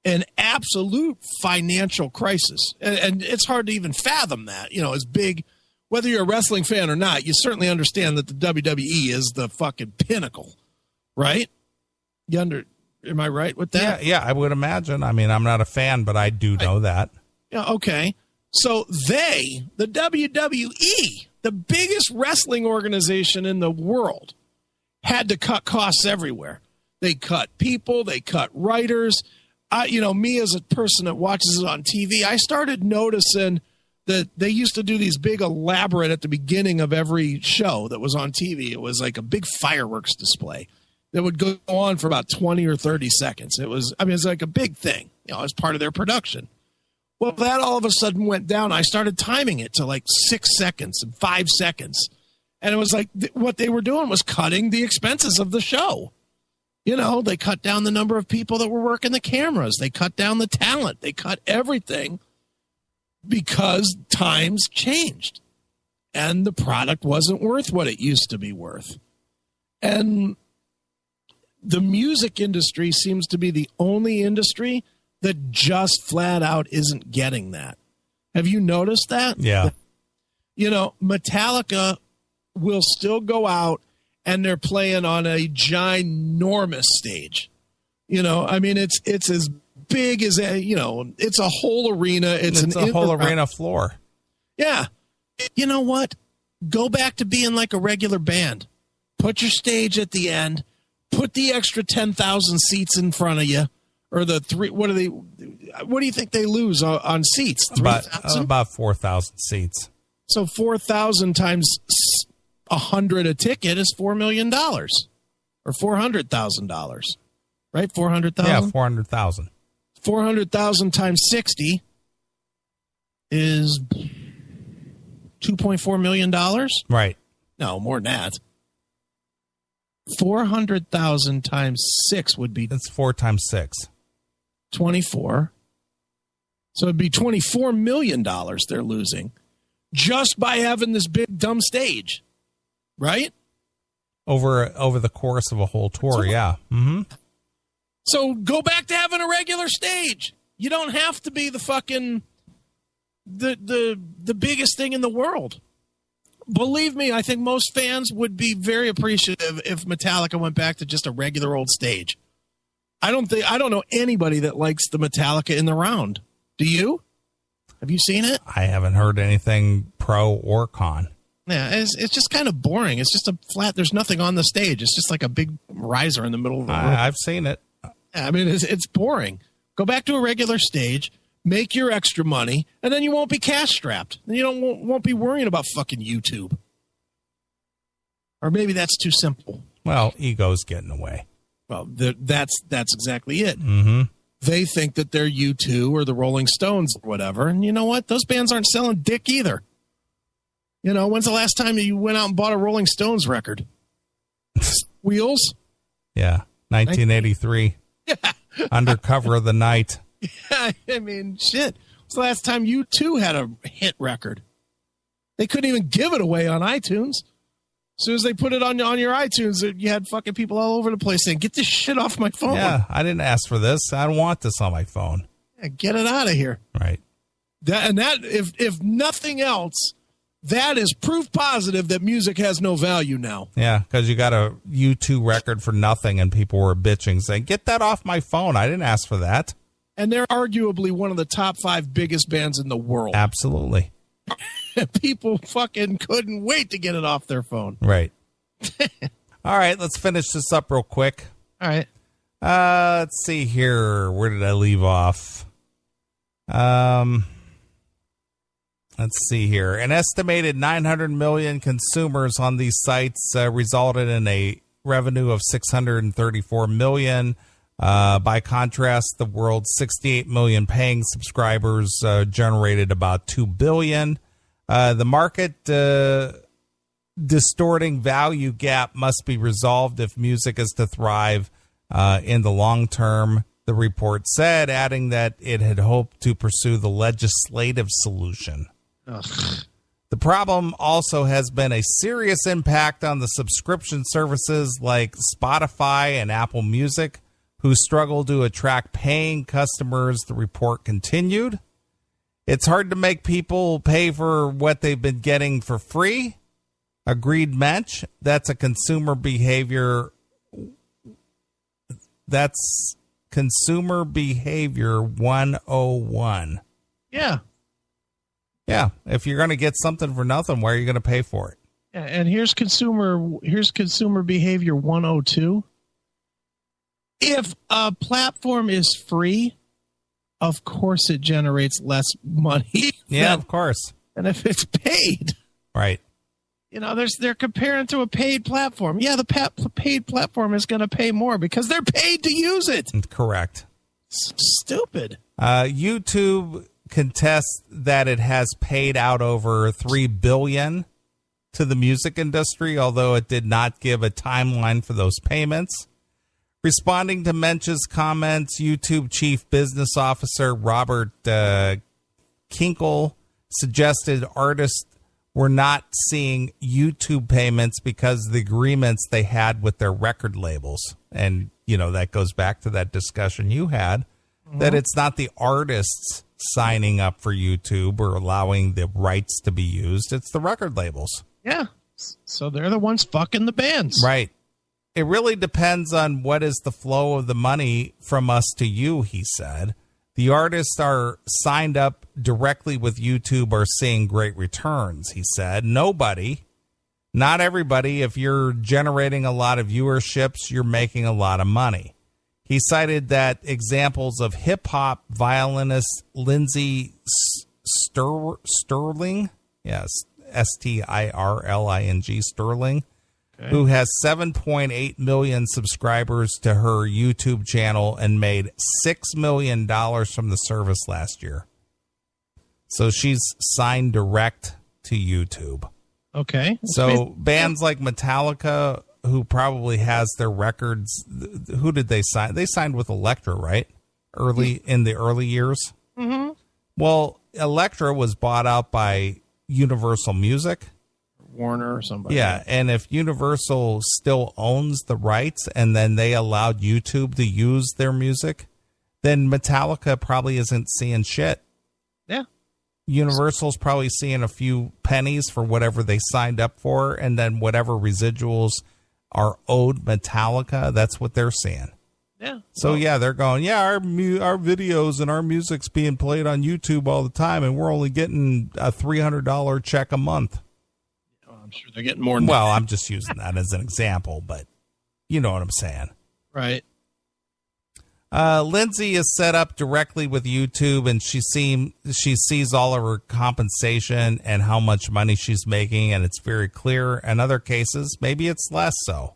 an absolute financial crisis. And it's hard to even fathom that, as big. Whether you're a wrestling fan or not, you certainly understand that the WWE is the fucking pinnacle, right? Am I right with that? Yeah, I would imagine. I mean, I'm not a fan, but I do know that. Yeah, okay. So the WWE, the biggest wrestling organization in the world, had to cut costs everywhere. They cut people, they cut writers. Me as a person that watches it on TV, I started noticing that they used to do these big elaborate at the beginning of every show that was on TV. It was like a big fireworks display that would go on for about 20 or 30 seconds. It was like a big thing, as part of their production. Well, that all of a sudden went down. I started timing it to like 6 seconds and 5 seconds. And it was like what they were doing was cutting the expenses of the show. They cut down the number of people that were working the cameras. They cut down the talent. They cut everything, because times changed and the product wasn't worth what it used to be worth. And the music industry seems to be the only industry that just flat out isn't getting that. Have you noticed that? Yeah. Metallica will still go out and they're playing on a ginormous stage. It's as big as it's a whole arena. It's a whole arena floor. Yeah. You know what? Go back to being like a regular band. Put your stage at the end. Put the extra 10,000 seats in front of you, or the three. What do you think they lose on seats? 3,000? About 4,000 seats. So 4,000 times 100 a ticket is $4 million, or $400,000, right? 400,000. Yeah, 400,000. 400,000 times 60 is $2.4 million. Right. No, more than that. 400,000 times 6 would be. That's 4 times 6. 24. So it'd be $24 million they're losing just by having this big dumb stage, right? Over the course of a whole tour, yeah. Mm-hmm. So go back to having a regular stage. You don't have to be the fucking the biggest thing in the world. Believe me, I think most fans would be very appreciative if Metallica went back to just a regular old stage. I don't know anybody that likes the Metallica in the round. Do you? Have you seen it? I haven't heard anything pro or con. Yeah, it's just kind of boring. It's just a flat. There's nothing on the stage. It's just like a big riser in the middle of the room. I've seen it. I mean, it's boring. Go back to a regular stage, make your extra money, and then you won't be cash strapped. And you won't be worrying about fucking YouTube. Or maybe that's too simple. Well, ego's getting away. Well, that's exactly it. Mm-hmm. They think that they're U2 or the Rolling Stones or whatever. And you know what? Those bands aren't selling dick either. When's the last time you went out and bought a Rolling Stones record? Wheels? Yeah. 1983. Under cover of the night. Yeah, I mean, shit. It's the last time U2 had a hit record. They couldn't even give it away on iTunes. As soon as they put it on your iTunes, you had fucking people all over the place saying, get this shit off my phone. Yeah, I didn't ask for this. I don't want this on my phone. Yeah, get it out of here. Right. If nothing else, that is proof positive that music has no value now. Yeah, because you got a U2 record for nothing and people were bitching saying, get that off my phone. I didn't ask for that. And they're arguably one of the top 5 biggest bands in the world. Absolutely. People fucking couldn't wait to get it off their phone. Right. All right, let's finish this up real quick. All right. Let's see here. Where did I leave off? Let's see here. An estimated 900 million consumers on these sites resulted in a revenue of 634 million. By contrast, the world's 68 million paying subscribers generated about 2 billion. The market distorting value gap must be resolved if music is to thrive in the long term, the report said, adding that it had hoped to pursue the legislative solution. Ugh. The problem also has been a serious impact on the subscription services like Spotify and Apple Music, who struggle to attract paying customers, the report continued. It's hard to make people pay for what they've been getting for free, agreed Mensch. That's consumer behavior 101. Yeah. Yeah, if you're going to get something for nothing, why are you going to pay for it? Yeah, and here's consumer behavior 102. If a platform is free, of course it generates less money. Yeah, of course. And if it's paid, right? You know, they're comparing to a paid platform. Yeah, the paid platform is going to pay more because they're paid to use it. Correct. Stupid. YouTube contests that it has paid out over $3 billion to the music industry, although it did not give a timeline for those payments. Responding to Mensch's comments, YouTube Chief Business Officer Robert Kinkle suggested artists were not seeing YouTube payments because of the agreements they had with their record labels. And, you know, that goes back to that discussion you had, that it's not the artists signing up for YouTube or allowing the rights to be used. It's the record labels. Yeah. So they're the ones fucking the bands. Right. It really depends on what is the flow of the money from us to you, he said. The artists are signed up directly with YouTube are seeing great returns, he said. Nobody, not everybody, if you're generating a lot of viewerships, you're making a lot of money. He cited that examples of hip-hop violinist Lindsey Sterling, yes, Stirling, Sterling, who has 7.8 million subscribers to her YouTube channel and made $6 million from the service last year. So she's signed direct to YouTube. Okay. So bands like Metallica, who probably has their records, who did they sign? They signed with Elektra, right? In the early years. Mm-hmm. Well, Elektra was bought out by Universal Music. Warner or somebody. Yeah, and if Universal still owns the rights and then they allowed YouTube to use their music, then Metallica probably isn't seeing shit. Yeah. Universal's probably seeing a few pennies for whatever they signed up for, and then whatever residuals are owed Metallica, that's what they're seeing. Yeah. So, yeah, they're going, yeah, our videos and our music's being played on YouTube all the time, and we're only getting a $300 check a month. I'm sure they're getting more than Well, I'm just using that as an example, but you know what I'm saying. Right. Lindsay is set up directly with YouTube, and she sees all of her compensation and how much money she's making, and it's very clear. In other cases, maybe it's less so.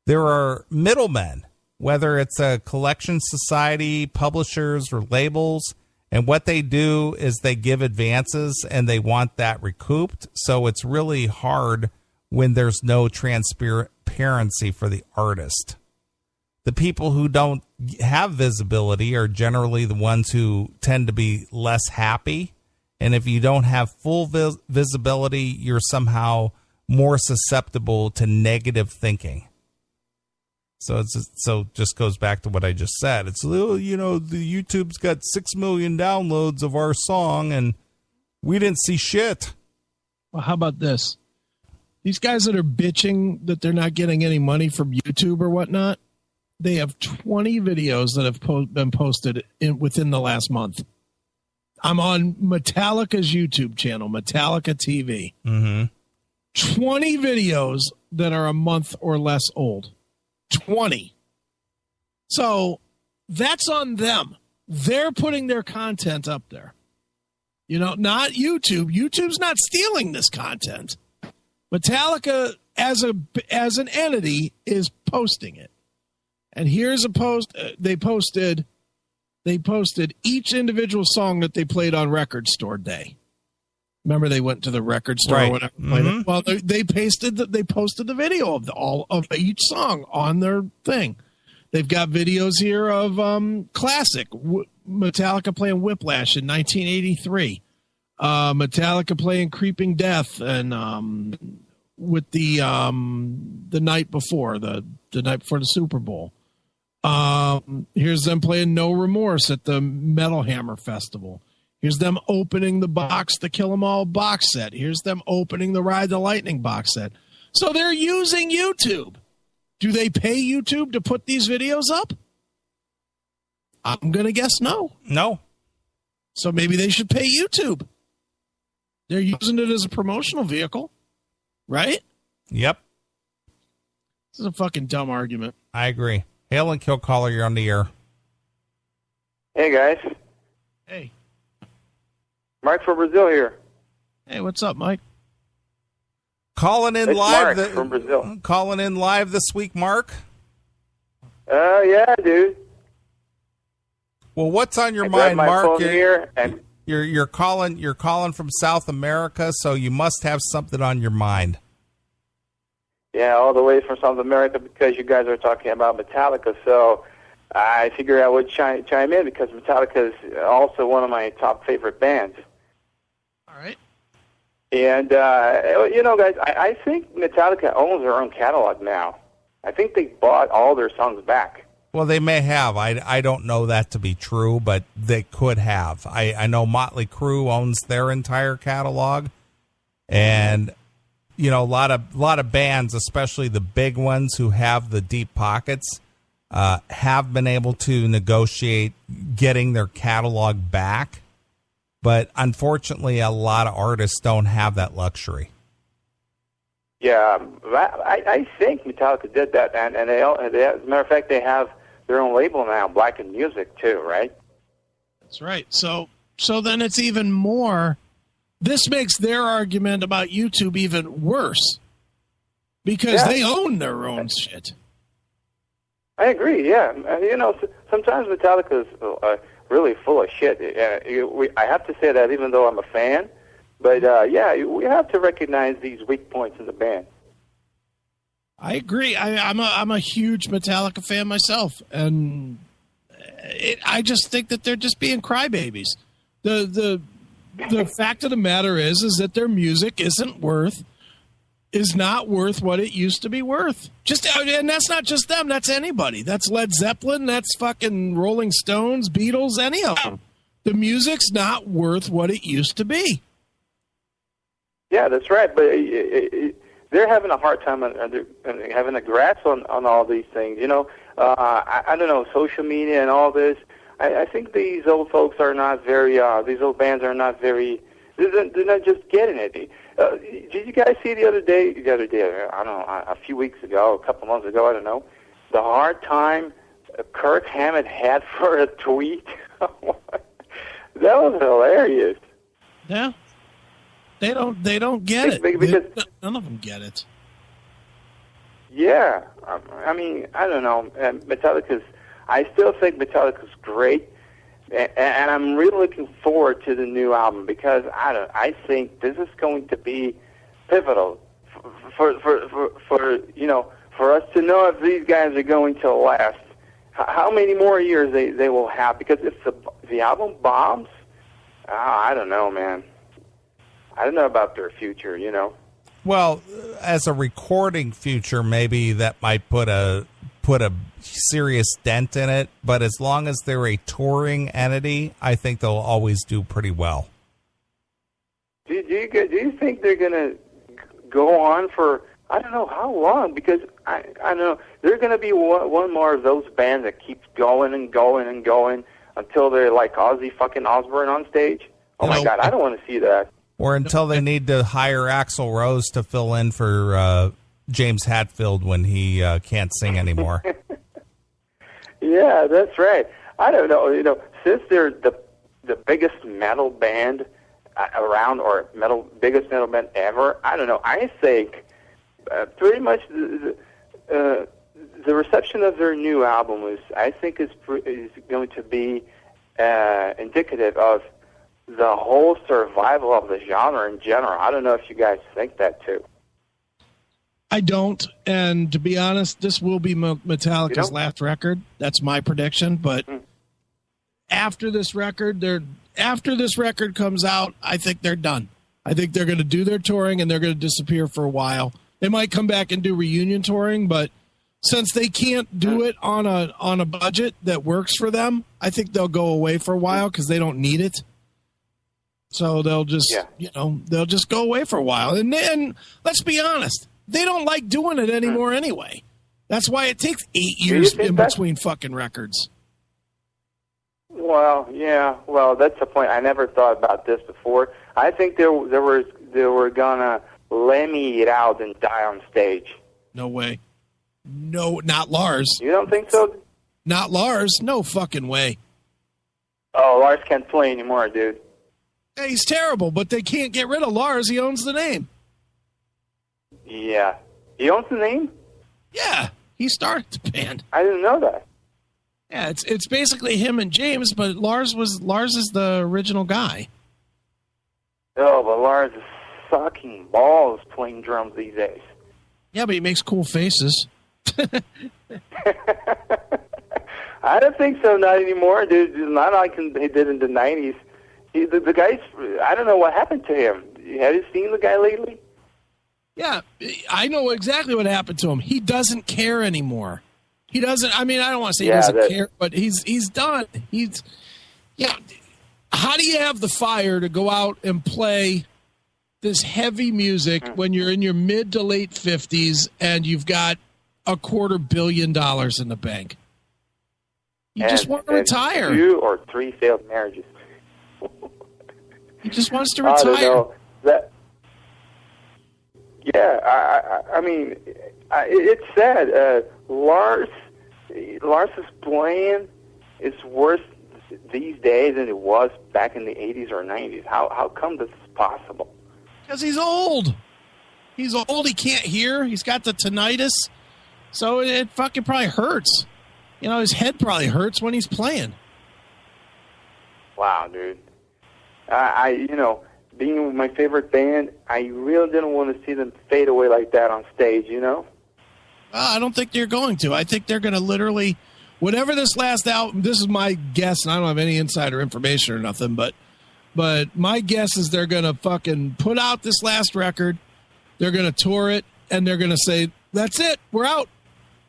There are middlemen, whether it's a collection society, publishers, or labels, and what they do is they give advances and they want that recouped. So it's really hard when there's no transparency for the artist. The people who don't have visibility are generally the ones who tend to be less happy. And if you don't have full visibility, you're somehow more susceptible to negative thinking. So just goes back to what I just said. It's, you know, the YouTube's got 6 million downloads of our song and we didn't see shit. Well, how about this? These guys that are bitching that they're not getting any money from YouTube or whatnot, they have 20 videos that have been posted within the last month. I'm on Metallica's YouTube channel, Metallica TV. Mm-hmm. 20 videos that are a month or less old. 20. So that's on them. They're putting their content up there. You know, not YouTube. YouTube's not stealing this content. Metallica as an entity is posting it. And here's a post. They posted each individual song that they played on Record Store Day. Remember, they went to the record store right. or whatever. Mm-hmm. Well, they posted the video of of each song on their thing. They've got videos here of classic Metallica playing Whiplash in 1983. Metallica playing Creeping Death and with the night before the night before the Super Bowl. Here's them playing No Remorse at the Metal Hammer Festival. Here's them opening the Kill 'Em All box set. Here's them opening the Ride the Lightning box set. So they're using YouTube. Do they pay YouTube to put these videos up? I'm going to guess no. No. So maybe they should pay YouTube. They're using it as a promotional vehicle, right? Yep. This is a fucking dumb argument. I agree. Hail and Kill Caller, you're on the air. Hey, guys. Hey. Mike from Brazil here. Hey, what's up, Mike? Calling in It's live Mark from Brazil. Calling in live this week, Mark. Yeah, dude. Well, what's on your I grabbed mind, my Mark? phone here and You're calling from South America, so you must have something on your mind. yeah, all the way from South America because you guys are talking about Metallica. So I figured I would chime in because Metallica is also one of my top favorite bands. All right. And you know, guys, I think Metallica owns their own catalog now. I think they bought all their songs back. Well, they may have. I don't know that to be true, but they could have. I know Motley Crue owns their entire catalog, and you know, a lot of bands, especially the big ones who have the deep pockets, have been able to negotiate getting their catalog back. But unfortunately, a lot of artists don't have that luxury. Yeah, I think Metallica did that, and they, as a matter of fact, they have their own label now, Black and Music too, right? That's right. So then it's even more. This makes their argument about YouTube even worse because they own their own shit. I agree. Yeah, you know, sometimes Metallica is really full of shit. I have to say that, even though I'm a fan. But yeah, we have to recognize these weak points in the band. I agree. I'm a huge Metallica fan myself, and I just think that they're just being crybabies. The fact of the matter is that their music is not worth what it used to be worth. And that's not just them. That's anybody. That's Led Zeppelin. That's fucking Rolling Stones, Beatles, any of them. The music's not worth what it used to be. Yeah, that's right. But they're having a hard time and having a grasp on all these things. You know, I don't know, social media and all this. I think these old folks are not very. These old bands are not very. They're not just getting it. Did you guys see the other day? I don't know, a few weeks ago, a couple months ago, I don't know, the hard time Kirk Hammett had for a tweet. That was hilarious. Yeah. They don't get it. Because none of them get it. Yeah, I mean, I don't know. I still think Metallica's great, and I'm really looking forward to the new album because I think this is going to be pivotal for you know, for us to know if these guys are going to last how many more years they will have? Because if the album bombs, I don't know, man. I don't know about their future, you know. Well, as a recording future, maybe that might put a serious dent in it. But as long as they're a touring entity, I think they'll always do pretty well. Do you think they're gonna go on for I don't know how long? Because I don't know, they're gonna be one more of those bands that keeps going and going and going until they're like Ozzy fucking Osbourne on stage. Oh my God, I don't want to see that. Or until they need to hire Axl Rose to fill in for James Hetfield when he can't sing anymore. Yeah, that's right. I don't know. You know, since they're the biggest metal band around, or biggest metal band ever, I don't know. I think pretty much the reception of their new album is going to be indicative of the whole survival of the genre in general. I don't know if you guys think that too. I don't, and to be honest, this will be Metallica's last record. That's my prediction. But after this record comes out, I think they're done. I think they're going to do their touring and they're going to disappear for a while. They might come back and do reunion touring, but since they can't do it on a budget that works for them, I think they'll go away for a while because they don't need it. So they'll just, they'll just go away for a while. And then, let's be honest, they don't like doing it anymore anyway. That's why it takes 8 years in between fucking records. Well, yeah. Well, that's the point. I never thought about this before. I think they were gonna Lemmy it out and die on stage. No way. No, not Lars. You don't think so? Not Lars. No fucking way. Oh, Lars can't play anymore, dude. Yeah, he's terrible, but they can't get rid of Lars. He owns the name. Yeah. He owns the name? Yeah. He started the band. I didn't know that. Yeah, it's basically him and James, but Lars is the original guy. Oh, but Lars is sucking balls playing drums these days. Yeah, but he makes cool faces. I don't think so, not anymore, dude. Not like he did in the 90s. The guy's, I don't know what happened to him. Have you seen the guy lately? Yeah, I know exactly what happened to him. He doesn't care anymore. He doesn't, I mean, I don't want to say he doesn't care, but he's done. How do you have the fire to go out and play this heavy music when you're in your mid to late 50s and you've got $250 million in the bank? You just want to retire. 2 or 3 failed marriages. He just wants to retire. I don't know. I mean, it's sad. Lars's playing is worse these days than it was back in the 80s or 90s. How come this is possible? Because he's old. He's old. He can't hear. He's got the tinnitus. So it fucking probably hurts. You know, his head probably hurts when he's playing. Wow, dude. Being with my favorite band, I really didn't want to see them fade away like that on stage, you know? I don't think they're going to. I think they're going to literally, whatever this last album, this is my guess, and I don't have any insider information or nothing, but my guess is they're going to fucking put out this last record, they're going to tour it, and they're going to say, that's it, we're out.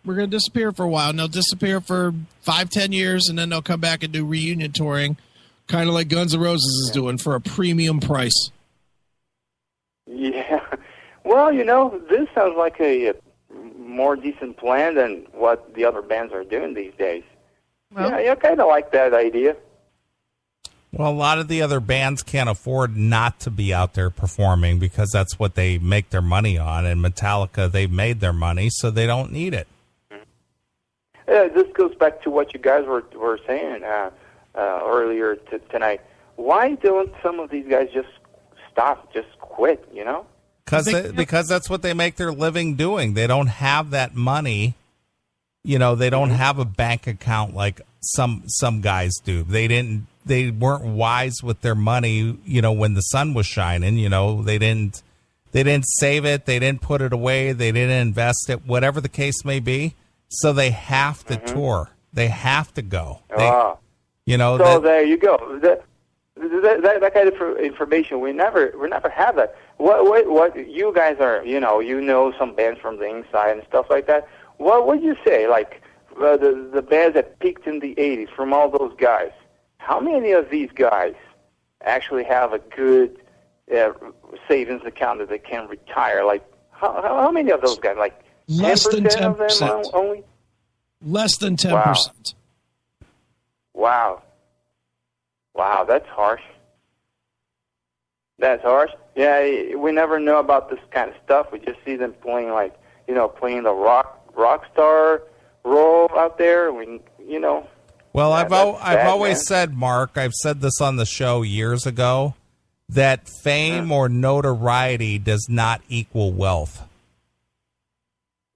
We're going to disappear for a while, and they'll disappear for 5-10 years, and then they'll come back and do reunion touring, kind of like Guns N' Roses is doing for a premium price. Yeah. Well, this sounds like a more decent plan than what the other bands are doing these days. Well, yeah, I kind of like that idea. Well, a lot of the other bands can't afford not to be out there performing because that's what they make their money on. And Metallica, they've made their money, so they don't need it. This goes back to what you guys were saying earlier tonight. Why don't some of these guys just stop, just quit, Because that's what they make their living doing. They don't have that money. They don't have a bank account like some guys do. They weren't wise with their money, when the sun was shining. They didn't save it, they didn't put it away, they didn't invest it, whatever the case may be. So they have to tour. They have to go. Wow. So there you go. That kind of information we never have that. What you guys are, you know some bands from the inside and stuff like that. What would you say, like the bands that peaked in the '80s from all those guys? How many of these guys actually have a good savings account that they can retire? Like how many of those guys? Like less than 10% of them only. Less than 10%. Wow. Wow, that's harsh. That's harsh. Yeah, we never know about this kind of stuff. We just see them playing playing the rock star role out there. Well, I've always said, Mark, I've said this on the show years ago, that fame or notoriety does not equal wealth.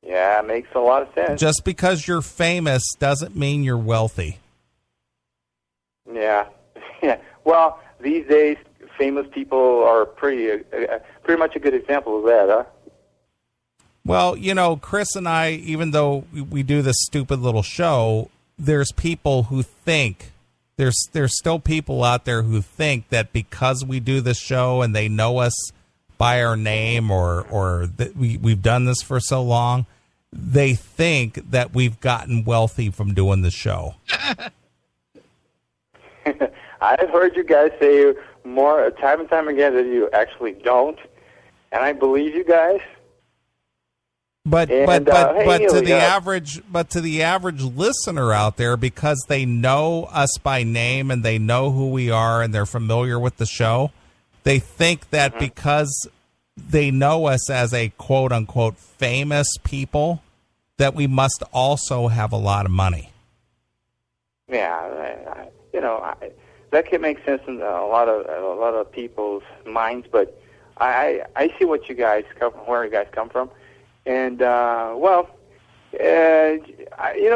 Yeah, it makes a lot of sense. Just because you're famous doesn't mean you're wealthy. Yeah. Yeah. Well, these days, famous people are pretty much a good example of that, huh? Well, Chris and I, even though we do this stupid little show, there's people who think, there's still people out there who think that because we do this show and they know us by our name or that we've done this for so long, they think that we've gotten wealthy from doing the show. I've heard you guys say more time and time again that you actually don't, and I believe you guys. But to the average listener out there, because they know us by name and they know who we are and they're familiar with the show, they think that because they know us as a quote unquote famous people, that we must also have a lot of money. Yeah, that can make sense in a lot of people's minds, but I see where you guys come from, and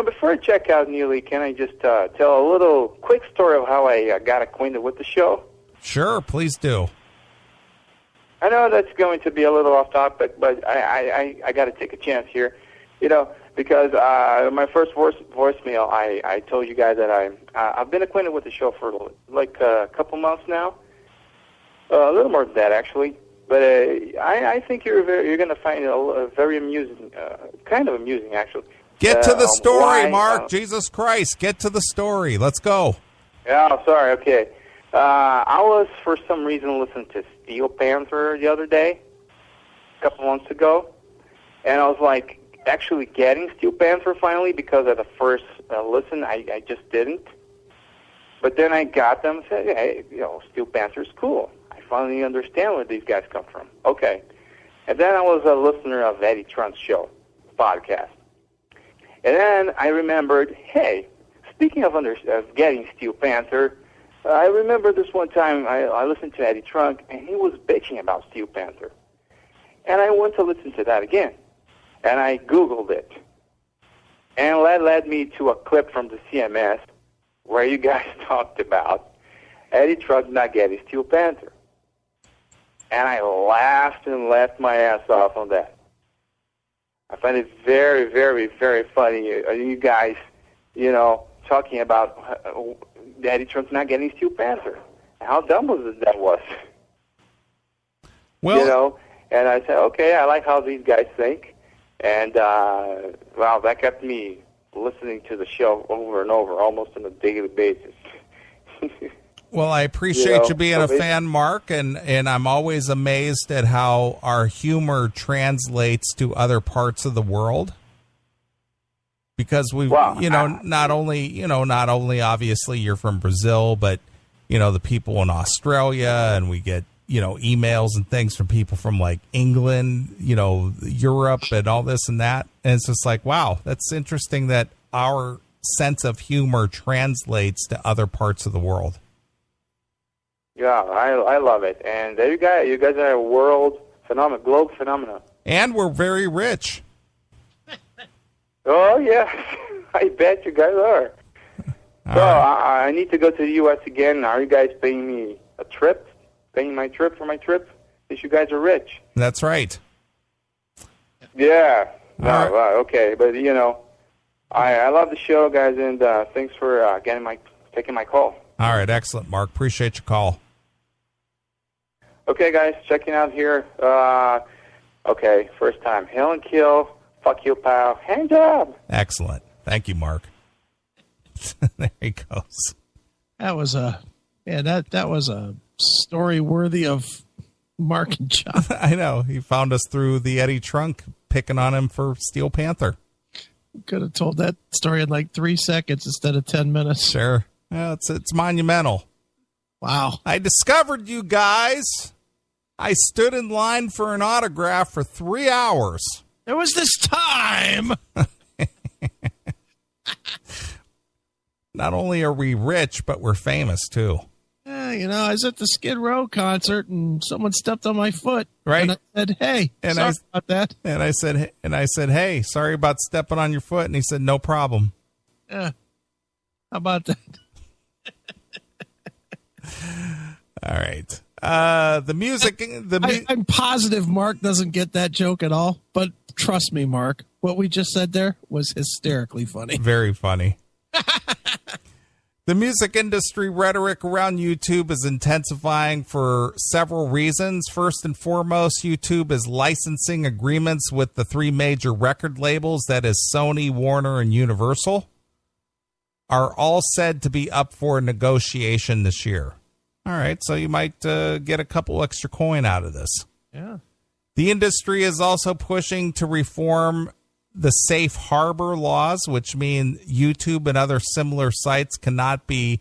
before I check out, Neely, can I just tell a little quick story of how I got acquainted with the show? Sure, please do. I know that's going to be a little off topic, but I got to take a chance here, because my first voicemail, I told you guys that I've been acquainted with the show for like a couple months now, a little more than that actually. But I think you're going to find it very amusing, kind of amusing actually. Get to the story, Mark. Jesus Christ, get to the story. Let's go. Yeah, sorry. Okay, I was for some reason listening to Steel Panther the other day, a couple months ago, and I was like, actually getting Steel Panther finally, because at the first listen I just didn't. But then I got them and said, hey, Steel Panther's cool. I finally understand where these guys come from. Okay. And then I was a listener of Eddie Trunk's show, podcast. And then I remembered, hey, speaking of getting Steel Panther, I remember this one time I listened to Eddie Trunk, and he was bitching about Steel Panther. And I went to listen to that again. And I Googled it. And that led me to a clip from the CMS where you guys talked about Eddie Trunk not getting Steel Panther. And I laughed and laughed my ass off on that. I find it very, very, very funny. You guys, talking about Eddie Trunk not getting Steel Panther. How dumb that was. Well, and I said, okay, I like how these guys think. And, that kept me listening to the show over and over, almost on a daily basis. Well, I appreciate you being a fan, Mark, and I'm always amazed at how our humor translates to other parts of the world. Because not only obviously you're from Brazil, but, the people in Australia, and we get, emails and things from people from like England, Europe and all this and that. And it's just like, wow, that's interesting that our sense of humor translates to other parts of the world. Yeah, I love it. And you guys are a world phenomenon, globe phenomenon. And we're very rich. Oh, yeah. I bet you guys are. I need to go to the U.S. again. Are you guys paying me a trip? Paying my trip for my trip? Because you guys are rich. That's right. Yeah. Right. Okay. But, I love the show, guys, and thanks for taking my call. All right, excellent, Mark. Appreciate your call. Okay, guys, checking out here. Okay, first time. Hail and kill. Fuck you, pal. Hand job. Excellent. Thank you, Mark. There he goes. That was that was a story worthy of Mark and John. I know. He found us through the Eddie Trunk, picking on him for Steel Panther. Could have told that story in like 3 seconds instead of 10 minutes. Sure. Yeah, it's monumental. Wow. I discovered you guys. I stood in line for an autograph for 3 hours. There was this time. Not only are we rich, but we're famous, too. Yeah, I was at the Skid Row concert and someone stepped on my foot. Right. And I said, hey, sorry about that. And I said, hey, sorry about stepping on your foot. And he said, no problem. Yeah. How about that? All right. The music. I'm positive Mark doesn't get that joke at all, but trust me, Mark, what we just said there was hysterically funny. Very funny. The music industry rhetoric around YouTube is intensifying for several reasons. First and foremost, YouTube is licensing agreements with the 3 major record labels, that is Sony, Warner, and Universal, are all said to be up for negotiation this year. All right, so you might get a couple extra coin out of this. Yeah. The industry is also pushing to reform the safe harbor laws, which mean YouTube and other similar sites cannot be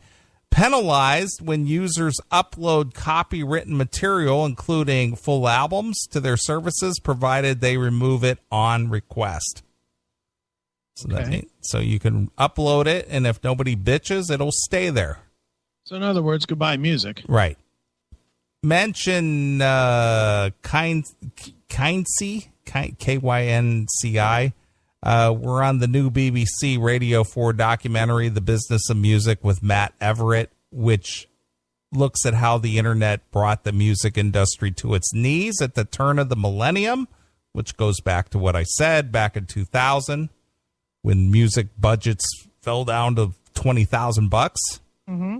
penalized when users upload copywritten material, including full albums, to their services, provided they remove it on request. So, so you can upload it, and if nobody bitches, it'll stay there. So in other words, goodbye music. Right. Mention Kynci, Kynci. We're on the new BBC Radio 4 documentary, The Business of Music, with Matt Everett, which looks at how the internet brought the music industry to its knees at the turn of the millennium, which goes back to what I said back in 2000, when music budgets fell down to $20,000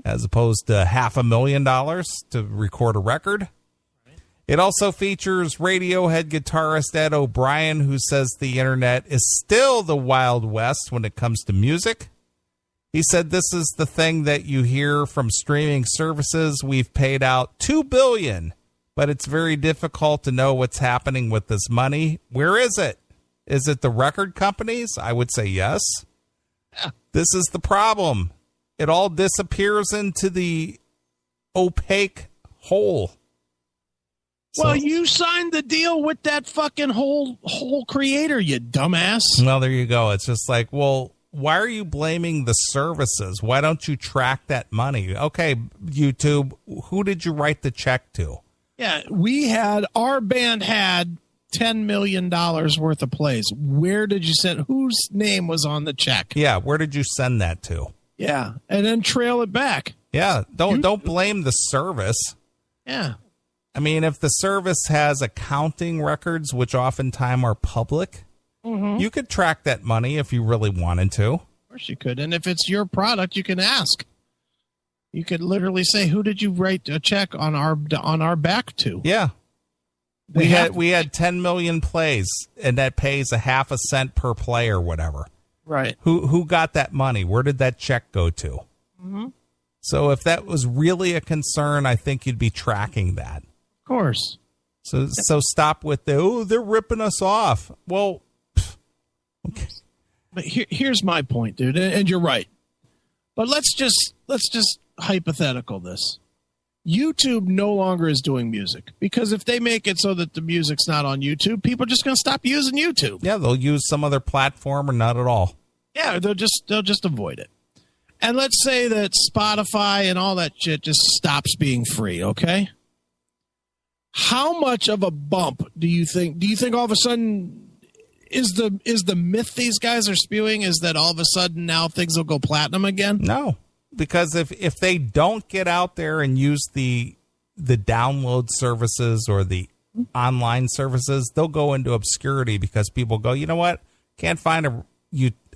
as opposed to $500,000 to record a record. It also features Radiohead guitarist Ed O'Brien, who says the internet is still the Wild West when it comes to music. He said, this is the thing that you hear from streaming services. We've paid out $2 billion, but it's very difficult to know what's happening with this money. Where is it? Is it the record companies? I would say yes. Yeah. This is the problem. It all disappears into the opaque hole. Well, you signed the deal with that fucking whole creator, you dumbass. Well, there you go. It's just like, well, why are you blaming the services? Why don't you track that money? Okay, YouTube, who did you write the check to? Yeah, our band had $10 million worth of plays. Where did you send? Whose name was on the check? Yeah, where did you send that to? Yeah, and then trail it back. Yeah, don't blame the service. Yeah. I mean, if the service has accounting records, which oftentimes are public, you could track that money if you really wanted to. Of course you could. And if it's your product, you can ask. You could literally say, who did you write a check on our back to? Yeah. We had 10 million plays, and that pays 0.5 cent per play or whatever. Right. Who got that money? Where did that check go to? Mm-hmm. So if that was really a concern, I think you'd be tracking that. Of course. So stop with they're ripping us off. Well, okay. But here's my point, dude, and you're right. But let's just hypothetical this. YouTube no longer is doing music, because if they make it so that the music's not on YouTube, people are just going to stop using YouTube. Yeah, they'll use some other platform or not at all. Yeah, they'll just avoid it. And let's say that Spotify and all that shit just stops being free, okay? How much of a bump do you think all of a sudden is the myth these guys are spewing is that all of a sudden now things will go platinum again? No. Because if they don't get out there and use the download services or the online services, they'll go into obscurity because people go, you know what? Can't find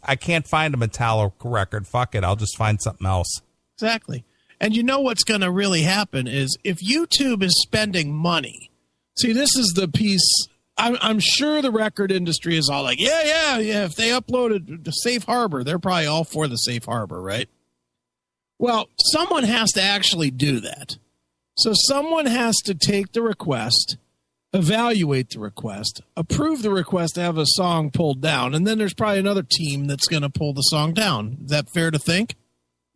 I can't find a Metallica record. Fuck it. I'll just find something else. Exactly. And you know what's going to really happen is if YouTube is spending money. See, this is the piece. I'm sure the record industry is all like, yeah. If they uploaded the safe harbor, they're probably all for the safe harbor, right? Well, someone has to actually do that. So someone has to take the request, evaluate the request, approve the request to have a song pulled down, and then there's probably another team that's going to pull the song down. Is that fair to think?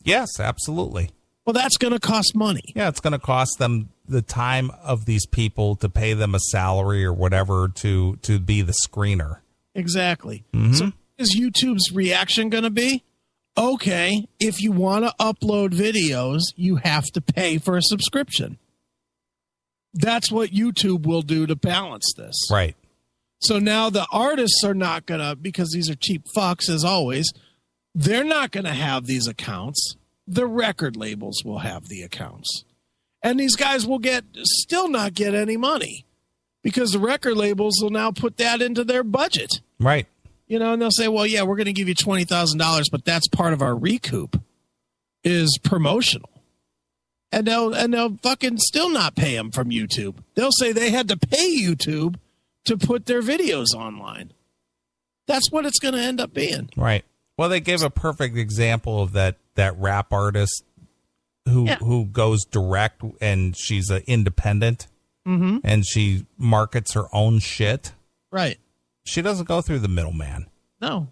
Yes, absolutely. Well, that's going to cost money. Yeah, it's going to cost them the time of these people to pay them a salary or whatever to be the screener. Exactly. Mm-hmm. So is YouTube's reaction going to be, okay, if you want to upload videos, you have to pay for a subscription. That's what YouTube will do to balance this. Right. So now the artists are not going to, because these are cheap fucks as always, they're not going to have these accounts. The record labels will have the accounts. And these guys will still not get any money because the record labels will now put that into their budget. Right. You know, and they'll say, well, yeah, we're going to give you $20,000, but that's part of our recoup is promotional. And they'll fucking still not pay them from YouTube. They'll say they had to pay YouTube to put their videos online. That's what it's going to end up being. Right. Well, they gave a perfect example of that rap artist who goes direct, and she's an independent, and she markets her own shit. Right. She doesn't go through the middleman. No,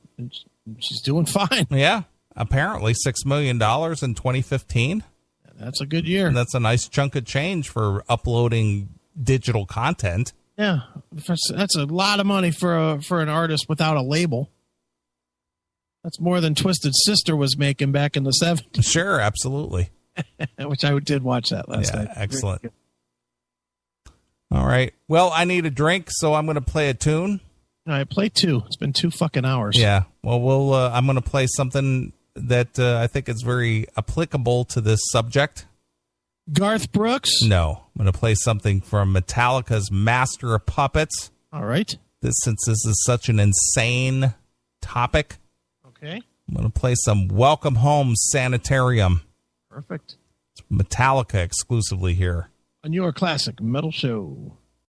she's doing fine. Yeah. Apparently $6 million in 2015. That's a good year. And that's a nice chunk of change for uploading digital content. Yeah. That's a lot of money for an artist without a label. That's more than Twisted Sister was making back in the 70s. Sure, absolutely. Which I did watch that last night. Excellent. All right. Well, I need a drink, so I'm going to play a tune. All right, play 2. It's been 2 fucking hours. Yeah. Well, I'm going to play something that I think is very applicable to this subject. Garth Brooks? No. I'm going to play something from Metallica's Master of Puppets. All right. Since this is such an insane topic. Okay. I'm going to play some Welcome Home Sanitarium. Perfect. It's Metallica exclusively here On your classic metal show.